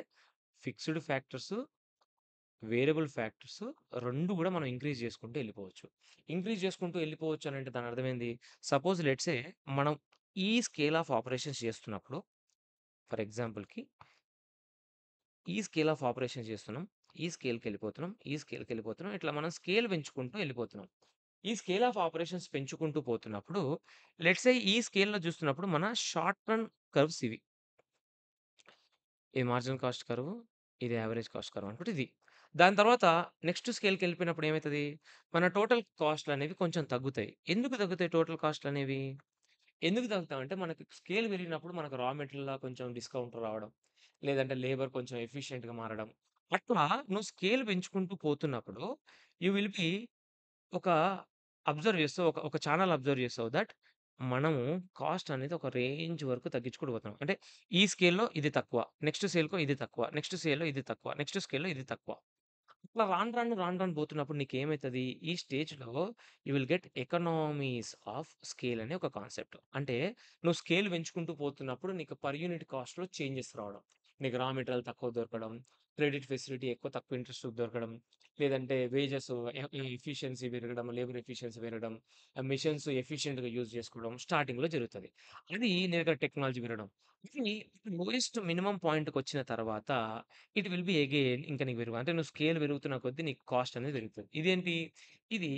ఫిక్స్డ్ ఫ్యాక్టర్స్, వేరియబుల్ ఫ్యాక్టర్స్ 2 గూడా మనం ఇంక్రీజ్ చేసుకుంటూ ఎళ్ళిపోవచ్చు. ఇంక్రీజ్ చేసుకుంటూ ఎళ్ళిపోవచ్చు అనంటే దాని అర్థం ఏంది? సపోజ్ లెట్స్ సే మనం ఈ స్కేల్ ఆఫ్ ఆపరేషన్స్ చేస్తున్నప్పుడు ఫర్ ఎగ్జాంపుల్‌కి ఈ స్కేల్ ఆఫ్ ఆపరేషన్స్ చేస్తున్నాం. ఈ స్కేల్‌కెళ్ళిపోతున్నాం. ఈ స్కేల్‌కెళ్ళిపోతున్నాం. ఇట్లా మనం స్కేల్ పెంచుకుంటూ ఎళ్ళిపోతున్నాం. ఈ స్కేల్ ఆఫ్ ఆపరేషన్స్ పెంచుకుంటూ పోతున్నప్పుడు లెట్స్ సే ఈ స్కేల్‌లో చూస్తున్నప్పుడు మన షార్ట్ రన్ కర్వ్స్ ఇవి. ఇది మార్జినల్ కాస్ట్ కర్వ్. ఇది యావరేజ్ కాస్ట్ కర్వ్ అనుకుంటే ఇది. దాని తర్వాత నెక్స్ట్ స్కేల్‌కెళ్ళిపోయినప్పుడు ఏమైతది? మన టోటల్ కాస్ట్‌లనేవి కొంచెం తగ్గుతాయి. ఎందుకు తగ్గుతాయి టోటల్ కాస్ట్‌లనేవి? ఎందుకు తగ్గుతాయంటే మనకి స్కేల్ పెరిగినప్పుడు మనకు రా మెటీరియల్‌ల కొంచెం డిస్కౌంట్ రావడం. లేదంటే లేబర్ కొంచెం ఎఫిషియెంట్‌గా మారడం. అట్లా నువ్వు స్కేల్ పెంచుకుంటూ పోతున్నప్పుడు యూ విల్ బి ఒక అబ్జర్వ్ చేస్తావు. ఒక ఛానెల్ అబ్జర్వ్ చేస్తావు దట్ మనము కాస్ట్ అనేది ఒక రేంజ్ వరకు తగ్గించుకుంటూ పోతున్నాం. అంటే ఈ స్కేల్‌లో ఇది తక్కువ. నెక్స్ట్ సేల్‌కో ఇది తక్కువ. నెక్స్ట్ సేల్‌లో ఇది తక్కువ. నెక్స్ట్ స్కేల్‌లో ఇది తక్కువ. ఇట్లా రాను రాను పోతున్నప్పుడు నీకేమైతది? ఈ స్టేజ్‌లో you will get economies of scale అనే ఒక కాన్సెప్ట్. అంటే నువ్వు స్కేల్ పెంచుకుంటూ పోతున్నప్పుడు నీకు పర్ యూనిట్ కాస్ట్‌లో చేంజెస్ రావడం. నీకు రా మెటీరియల్ తక్కువ దొరకడం, క్రెడిట్ ఫెసిలిటీ ఎక్కువ తక్కువ ఇంట్రెస్ట్‌కి దొరకడం, లేదంటే వేజెస్ ఎఫిషియన్సీ పెరగడం, లేబర్ ఎఫిషియన్సీ పెరగడం, మెషిన్స్ ఎఫిషియెంట్‌గా యూజ్ చేసుకోవడం స్టార్టింగ్‌లో జరుగుతది. అది నీ దగ్గర టెక్నాలజీ పెరగడం. ఇది లోయెస్ట్ మినిమమ్ పాయింట్‌కొచ్చిన తర్వాత ఇట్ విల్ బి అగైన్ ఇంకా నీకు అంటే నువ్వు స్కేల్ పెరుగుతున్న కొద్దీ నీకు కాస్ట్ అనేది పెరుగుతది. ఇదేంటి? ఇది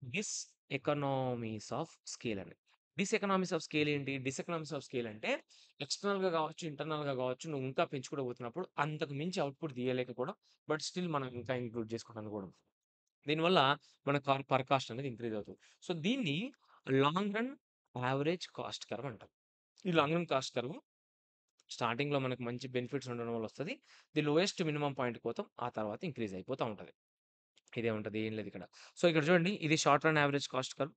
డిస్ ఎకనామీస్ ఆఫ్ స్కేల్ అని. డిస్ ఎకనామీస్ ఆఫ్ స్కేల్ ఏంటి? డిస్ ఎకనామీస్ ఆఫ్ స్కేల్ అంటే ఎక్స్‌టర్నల్‌గా గావచ్చు, ఇంటర్నల్‌గా గావచ్చు నువ్వు ఇంకా పెంచుకుంటూ పోతున్నప్పుడు అంతకు మించి అవుట్‌పుట్ తీయలేకపోవడం. బట్ స్టిల్ మనం ఇంకా ఇంక్లూడ్ చేసుకుంటూ అనుకోవడం. దీనివల్ల మన పర్ కాస్ట్ అనేది ఇంక్రీజ్ అవుతది. సో, దీన్ని long run average cost curve అంటారు. ఈ లాంగ్ రన్ కాస్ట్ కర్వ్ స్టార్టింగ్‌లో మనకు మంచి బెనిఫిట్స్ ఉండడం వల్ల వస్తది. ది లోయెస్ట్ మినిమమ్ పాయింట్‌కి పోతాం. ఆ తర్వాత ఇంక్రీజ్ అయిపోతా ఉంటది. ఇదే ఉంటది. ఏం లేదు ఇక్కడ. సో, ఇక్కడ చూడండి ఇది short run average cost curve.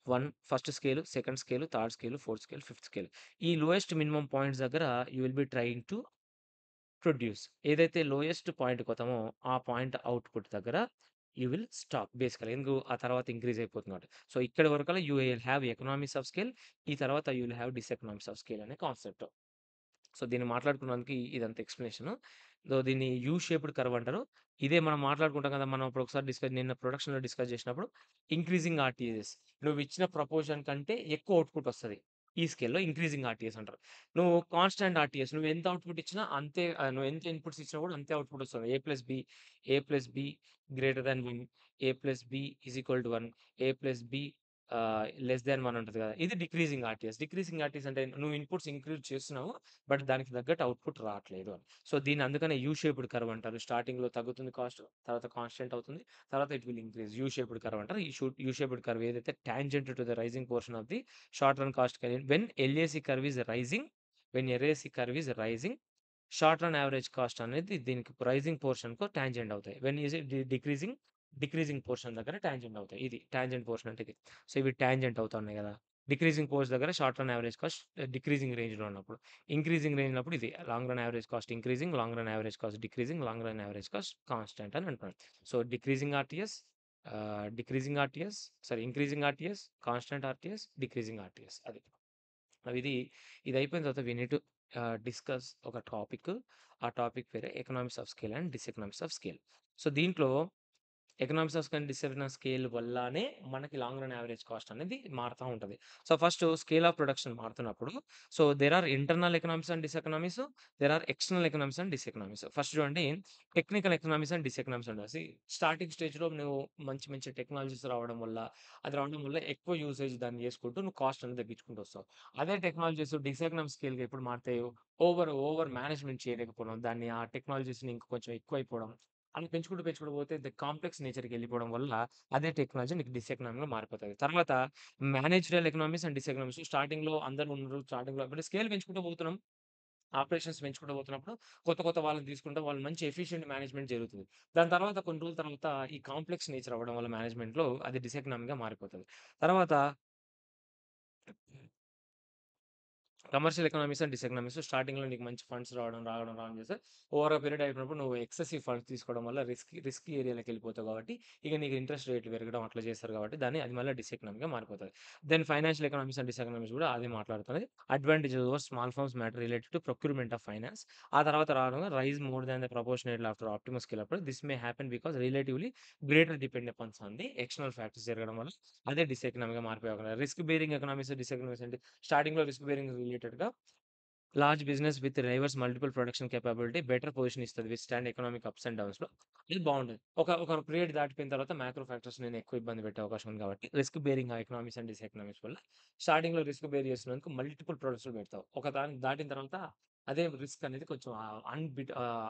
1 first scale, second scale, third scale, fourth scale, fifth scale. ఈ లోయెస్ట్ మినిమమ్ పాయింట్స్ దగ్గర you will be trying to produce. ఏదైతే లోయెస్ట్ పాయింట్‌కి పోతామో ఆ పాయింట్ అవుట్‌పుట్ దగ్గర యూ విల్ స్టాప్ బేసికల్‌గా. ఎందుకు? ఆ తర్వాత ఇంక్రీజ్ అయిపోతుంది కాబట్టి. సో, ఇక్కడి వరకల్లా you will have economics of scale. ఈ తర్వాత you will have diseconomics of scale అనే కాన్సెప్ట్. సో, దీన్ని మాట్లాడుకున్నందుకు ఇదంతా ఎక్స్‌ప్లనేషను. సో, దీన్ని యూ షేప్డ్ కర్వ్ అంటారు. ఇదే మనం మాట్లాడుకుంటాం కదా! మనం ఇప్పుడు ఒకసారి నిన్న ప్రొడక్షన్‌లో డిస్కస్ చేసినప్పుడు ఇంక్రీజింగ్ ఆర్‌టీఎస్. నువ్విచ్చిన ప్రపోర్షన్ కంటే ఎక్కువ ఔట్‌పుట్ వస్తది. ఈ స్కేల్‌లో ఇంక్రీజింగ్ ఆర్‌టీఎస్ అంటారు. నువ్వు కాన్స్టాంట్ ఆర్‌టీఎస్ నువ్వు ఎంత ఔట్‌పుట్ ఇచ్చినా అంతే నువ్వు ఎంత ఇన్‌పుట్స్ ఇచ్చినా కూడా అంతే ఔట్‌పుట్ వస్తది. A plus B greater than 1, ఏ+బి ఈజ్ ఈక్వల్ టు 1, ఏ+బి లెస్ థాన్ 1 ఉంటది కదా! ఇది డిక్రీజింగ్ ఆర్‌టీఎస్. డిక్రీజింగ్ ఆర్‌టీఎస్ అంటే నువ్వు ఇన్‌పుట్స్ ఇంక్రీజ్ చేస్తున్నావు. బట్ దానికి తగ్గట్టు అవుట్‌పుట్ రావట్లేదు అని. సో, దీన్ని అందుకనే యూ షేప్డ్ కర్వ్ అంటారు. స్టార్టింగ్‌లో తగ్గుతుంది కాస్ట్. తర్వాత కాన్స్టెంట్ అవుతుంది. తర్వాత it will increase. U shaped curve అంటారు. యూ షేప్డ్ కర్వ్ ఏదైతే tangent to the rising portion of the short run cost when LAC curve is rising, when LAC curve is rising, short run average cost అనేది దీనికి rising పోర్షన్‌కు tangent అవుతాయి. When is it decreasing, decreasing portion దగ్గర tangent అవుతాయి. ఇది tangent portion అంటే ఇది. So, ఇవి టాంజెంట్ అవుతున్నాయి గదా! డిక్రీజింగ్ పోర్షన్ దగ్గర short run average cost decreasing రేంజ్‌లో ఉన్నప్పుడు. ఇంక్రీజింగ్ రేంజ్ ఉన్నప్పుడు ఇది long run average cost increasing, long run average cost decreasing, long run average cost constant అని అంటున్నాం. So, decreasing RTS, decreasing RTS, sorry increasing RTS, constant RTS, decreasing RTS అది. ఇది ఇదయిపోయిన తర్వాత వి నీడ్ టు డిస్కస్ ఒక topic. ఆ topic పేరే economics of scale and diseconomics of scale. So, దీంట్లో economics of scale, disability scale వల్లనే మనకి లాంగ్ రన్ యావరేజ్ కాస్ట్ అనేది మారుతా ఉంటది. So, first scale of production మారుతున్నప్పుడు so, there are internal economics and diseconomics. There are external economics and diseconomics. First చూడండి technical economics and diseconomics ఉంటాయి. Starting స్టేజ్‌లో నువ్వు మంచి మంచి టెక్నాలజీస్ రావడం వల్ల, అది రావడం వల్ల ఎక్కువ యూసేజ్ దాన్ని చేసుకుంటూ నువ్వు కాస్ట్ అనేది తగ్గించుకుంటూ వస్తావు. అదే టెక్నాలజీస్ డిసెకనామిక్ స్కేల్‌గా ఎప్పుడు మారుతాయో ఓవర్ మేనేజ్‌మెంట్ చేయలేకపోవడం, దాన్ని ఆ టెక్నాలజీస్‌ని ఇంకా కొంచెం ఎక్కువైపోవడం అలా పెంచుకుంటూ పోతే కాంప్లెక్స్ నేచర్‌కెళ్ళిపోవడం వల్ల అదే టెక్నాలజీ నీకు డిసెకనామీ‌గా మారిపోతది. తర్వాత మేనేజరియల్ ఎకనామిక్స్ అండ్ డిసెకనామిక్స్ స్టార్టింగ్‌లో అందరూ ఉన్నారు. స్టార్టింగ్‌లో ఇప్పుడు స్కేల్ పెంచుకుంటూ పోతున్నాం. ఆపరేషన్స్ పెంచుకుంటూ పోతున్నప్పుడు కొత్త వాళ్ళని తీసుకుంటే వాళ్ళు మంచి ఎఫిషియెంట్ మేనేజ్‌మెంట్ జరుగుతది. దాని తర్వాత కొన్ని రోజుల తర్వాత ఈ కాంప్లెక్స్ నేచర్ అవ్వడం వల్ల మేనేజ్‌మెంట్‌లో అది డిసెకనామీ‌గా మారిపోతది. తర్వాత కమర్షియల్ ఎకనామిక్స్ అండ్ డిసెకనామిక్స్ స్టార్టింగ్‌లో నీకు మంచి ఫండ్స్ రావడం చేస్తే ఓవర్ ఎ పీరియడ్ అయిపోయినప్పుడు నువ్వు ఎక్సెసివ్ ఫండ్స్ తీసుకోవడం వల్ల రిస్కీ ఏరియాలోకెళ్ళిపోతావు కాబట్టి, ఇక నీకు ఇంట్రెస్ట్ రేట్లు పెరగడం అట్లా చేస్తారు కాబట్టి అది మళ్ళీ డిసెకనామిక్‌గా మారిపోతది. Then financial economics and diseconomics కూడా అదే మాట్లాడుతది. Advantages over small firms matter related to procurement of finance. ఆ తర్వాత రావడంగా rise more than the proportionate after optimum scale up. This may happen because relatively greater depend upons on the external factors జరగడం వల్ల అదే డిసెకనామిక్‌గా మారిపోయే risk bearing economics, diseconomics అంటే స్టార్టింగ్‌లో risk bearing రిలేటెడ్‌గా large business with diverse multiple production capability better position ఇస్తది. Withstand economic ups and డౌన్స్‌లో. ఇది బావుంటది. ఒక పీరియడ్ దాటిపోయిన తర్వాత మాక్రో ఫ్యాక్టర్స్ నేను ఎక్కువ ఇబ్బంది పెట్టే అవకాశం ఉంది కాబట్టి రిస్క్ బేరింగ్ ఎకనామిక్స్ అండ్ డిసెకనామిక్స్ వల్ల స్టార్టింగ్‌లో రిస్క్ బేర్ చేస్తున్నందుకు మల్టిపుల్ ప్రొడక్ట్స్‌లో పెడతావు. ఒక దాన్ని దాటిన తర్వాత అదే రిస్క్ అనేది కొంచెం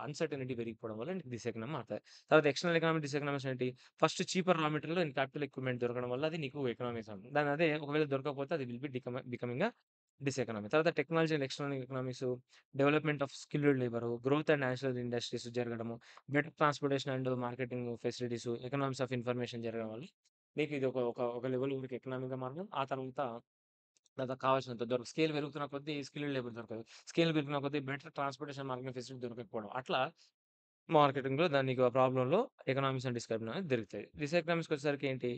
అన్‌సర్టెనిటీ పెరిగిపోవడం వల్ల నీకు డిసెకనామీ మారతది. తర్వాత ఎక్స్టర్నల్ ఎకనామిక్ డిసెకనామిక్స్ ఏంటి? ఫస్ట్ చీపర్ రా మెటీరియల్‌లో క్యాపిటల్ ఎక్విప్‌మెంట్ దొరకడం వల్ల అది నీకు ఎకనామిక్స్ అంటుంది. దాని అదే ఒకవేళ దొరకకపోతే అది will be becoming a diseconomy. తర్వాత technology and external economics development of skilled labour, growth and national industries జరగడము, better transportation and marketing facilities, economics of information జరగడం వల్ల నీకు ఇది ఒక లెవెల్ వరకు ఎకనామిక్‌గా మారడం. ఆ తర్వాత కావాల్సినంత స్కేల్ పెరుగుతున్న కొద్దీ స్కిల్డ్ లేబర్ దొరకదు. స్కేల్ పెరిగిన కొద్దీ బెటర్ ట్రాన్స్‌పోర్టేషన్ మార్కెటింగ్ ఫెసిలిటీ దొరకకపోవడం. అట్లా మార్కెటింగ్‌లో దానికి ఆ ప్రాబ్లమ్‌లో ఎకనామిక్స్ అండ్ డిస్క్రిమినేషన్ అనేది దొరుకుతాయి. డిసెకనామిక్స్‌కొచ్చేసరికి ఏంటి?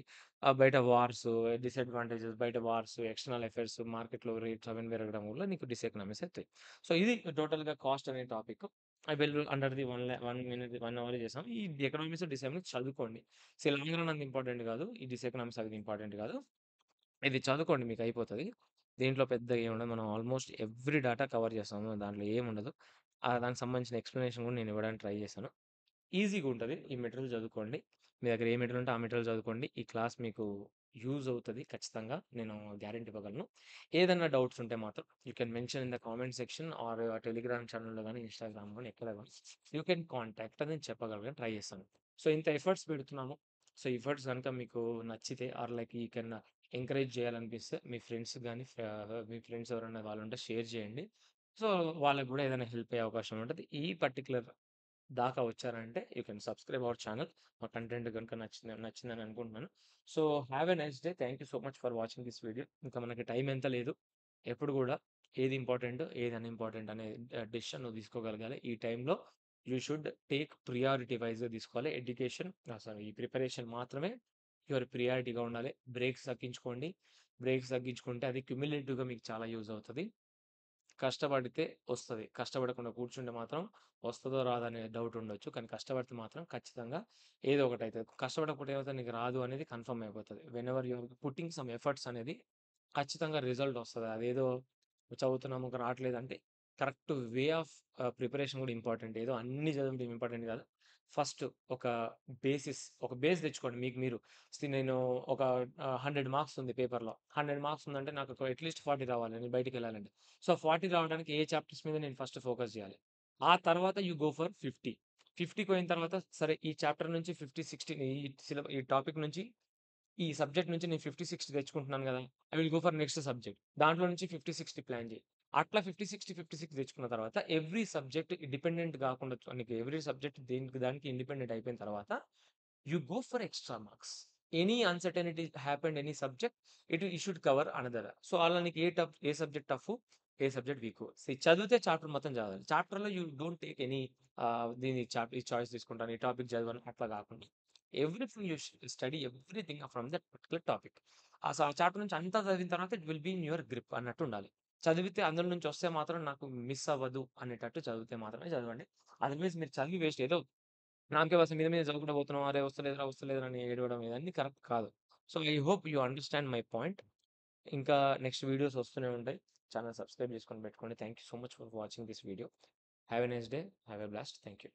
బయట వార్స్, డిసడ్వాంటేజెస్ బయట వార్స్, ఎక్స్టర్నల్ అఫైర్స్, మార్కెట్‌లో రేట్స్ అవన్నీ పెరగడం వల్ల నీకు డిసెకనామిక్స్ అయితాయి. సో, ఇది టోటల్‌గా కాస్ట్ అనే topic. I will under the 1 minute 1 అవరే చేసాం. ఈ ఎకనామిక్స్, డిసెకనామిక్స్ చదువుకోండి. లాంగ్ రన్ అంత ఇంపార్టెంట్ కాదు. ఈ డిసెకనామిక్స్ అది ఇంపార్టెంట్ కాదు. ఇది చదువుకోండి మీకయిపోతది. దీంట్లో పెద్దగా ఏముండదు. మనం ఆల్‌మోస్ట్ ఎవ్రి డాటా కవర్ చేస్తాము. దాంట్లో ఏముండదు. దానికి సంబంధించిన ఎక్స్‌ప్లనేషన్ కూడా నేను ఇవ్వడానికి ట్రై చేశాను. ఈజీగుంటది. ఈ మెటీరియల్ చదువుకోండి. మీ దగ్గర ఏ మెటీరియల్ ఉంటే ఆ మెటీరియల్ చదువుకోండి. ఈ క్లాస్ మీకు యూజ్ అవుతది ఖచ్చితంగా. నేను గ్యారంటీ ఇవ్వగలను. ఏదన్నా డౌట్స్ ఉంటే మాత్రం you can mention in the comment section or Telegram ఛానెల్‌లో గాని, ఇన్‌స్టాగ్రామ్ గాని ఎక్కడ గాని యూ కెన్ కాంటాక్ట్ అని చెప్పగలను. ట్రై చేస్తాను. సో, ఇంత ఎఫర్ట్స్ పెడుతున్నాము. సో, ఎఫర్ట్స్ గనుక మీకు నచ్చితే or like you can encourage చేయాలనిపిస్తే మీ ఫ్రెండ్స్ గాని, మీ ఫ్రెండ్స్ ఎవరైనా వాళ్ళుంటే షేర్ చేయండి. సో, వాళ్ళకి గూడా ఏదైనా హెల్ప్ అయ్యే అవకాశం ఉంటది. ఈ పర్టిక్యులర్ దాకా వచ్చారంటే you can subscribe our channel. మా కంటెంట్ గనుక నచ్చిందని అనుకుంటున్నాను. So, have a nice day. Thank you so much for watching this video. ఇంకా మనకి టైం ఎంత లేదు. ఎప్పుడు గూడా ఏది ఇంపార్టెంట్, ఏది అన్‌ఇంపార్టెంట్ అనే డెసిషన్ నువ్వు తీసుకోగలగాలి. ఈ టైంలో యూ షుడ్ టేక్ ప్రియారిటీ వైస్‌గా తీసుకోవాలి. సారీ ఈ ప్రిపరేషన్ మాత్రమే యువర్ ప్రియారిటీగా ఉండాలి. బ్రేక్స్ తగ్గించుకోండి. బ్రేక్స్ తగ్గించుకుంటే అది క్యుములేటివ్‌గా మీకు చాలా యూజ్ అవుతది. కష్టపడితే వస్తది. కష్టపడకుండా కూర్చుంటే మాత్రం వస్తదో రాదో అనే డౌట్ ఉండొచ్చు. కానీ కష్టపడితే మాత్రం ఖచ్చితంగా ఏదో ఒకటైతది. కష్టపడకపోతే ఏమవుతది నీకు రాదు అనేది కన్ఫర్మ్ అయిపోతది. Whenever you are putting some efforts అనేది ఖచ్చితంగా రిజల్ట్ వస్తది. అదేదో చదువుతున్నాము రావట్లేదంటే కరెక్ట్ వే ఆఫ్ ప్రిపరేషన్ కూడా ఇంపార్టెంట్. ఏదో అన్నీ చదవడం ఇంపార్టెంట్ కాదు. ఫస్ట్ ఒక ఒక బేస్ తెచ్చుకోండి మీకు మీరు. నేను ఒక 100 మార్క్స్ ఉంది పేపర్‌లో. 100 మార్క్స్ ఉందంటే నాకు ఒక అట్‌లీస్ట్ 40 రావాలి నేను బయటికెళ్ళాలంటే. సో, 40 రావడానికి ఏ చాప్టర్స్ మీద నేను ఫస్ట్ ఫోకస్ జేయాలి. ఆ తర్వాత యూ గో ఫర్ 50. 50కి పోయిన తర్వాత సరే ఈ చాప్టర్ నుంచి 50, 60 ఈ టాపిక్ నుంచి ఈ సబ్జెక్ట్ నుంచి నేను 50, 60 తెచ్చుకుంటున్నాను గదా! I will go for next subject. దాంట్లో నుంచి 50, 60 ప్లాన్ జెయి. అట్లా 50, 60, 56 తెచ్చుకున్న తర్వాత ఎవ్రి సబ్జెక్ట్ డిపెండెంట్ గాకుండా నీకు ఎవ్రి సబ్జెక్ట్ దేనికి దానికి ఇండిపెండెంట్ అయిపోయిన తర్వాత you go for extra marks. Any uncertainty happened any subject you should cover another. So, అలా నీకు ఏ సబ్జెక్ట్ టఫు, ఏ సబ్జెక్ట్ వీకు. చదివితే చాప్టర్ మొత్తం చదవాలి. చాప్టర్‌లో యూ డోంట్ టేక్ ఎనీ ఈ చాయిస్ తీసుకుంటాను, ఈ టాపిక్ చదవను అట్లా గాకుండా everything study everything from that particular topic. ఆ చాప్టర్ నుంచి అంతా చదివిన తర్వాత it will be in your grip అన్నట్టు ఉండాలి. చదివితే అందులో నుంచి వస్తే మాత్రం నాకు మిస్ అవ్వదు అనేటట్టు చదివితే మాత్రమే చదవండి. అదర్‌వైస్ మీరు చదివి వేస్ట్. ఏదో నామకే వాస్తవం మీద మీద చదువుకుంటూ పోతున్నాం. అరే! వస్తలేదురా, వస్తలేదురా అని ఏడవడం ఇవన్నీ కరెక్ట్ కాదు. So, I hope you understand my point. ఇంకా నెక్స్ట్ వీడియోస్ వస్తూనే ఉంటాయి. ఛానెల్ సబ్స్క్రైబ్ చేసుకొని పెట్టుకోండి. Thank you so much for watching this video. Have a nice day. Have a blast. Thank you.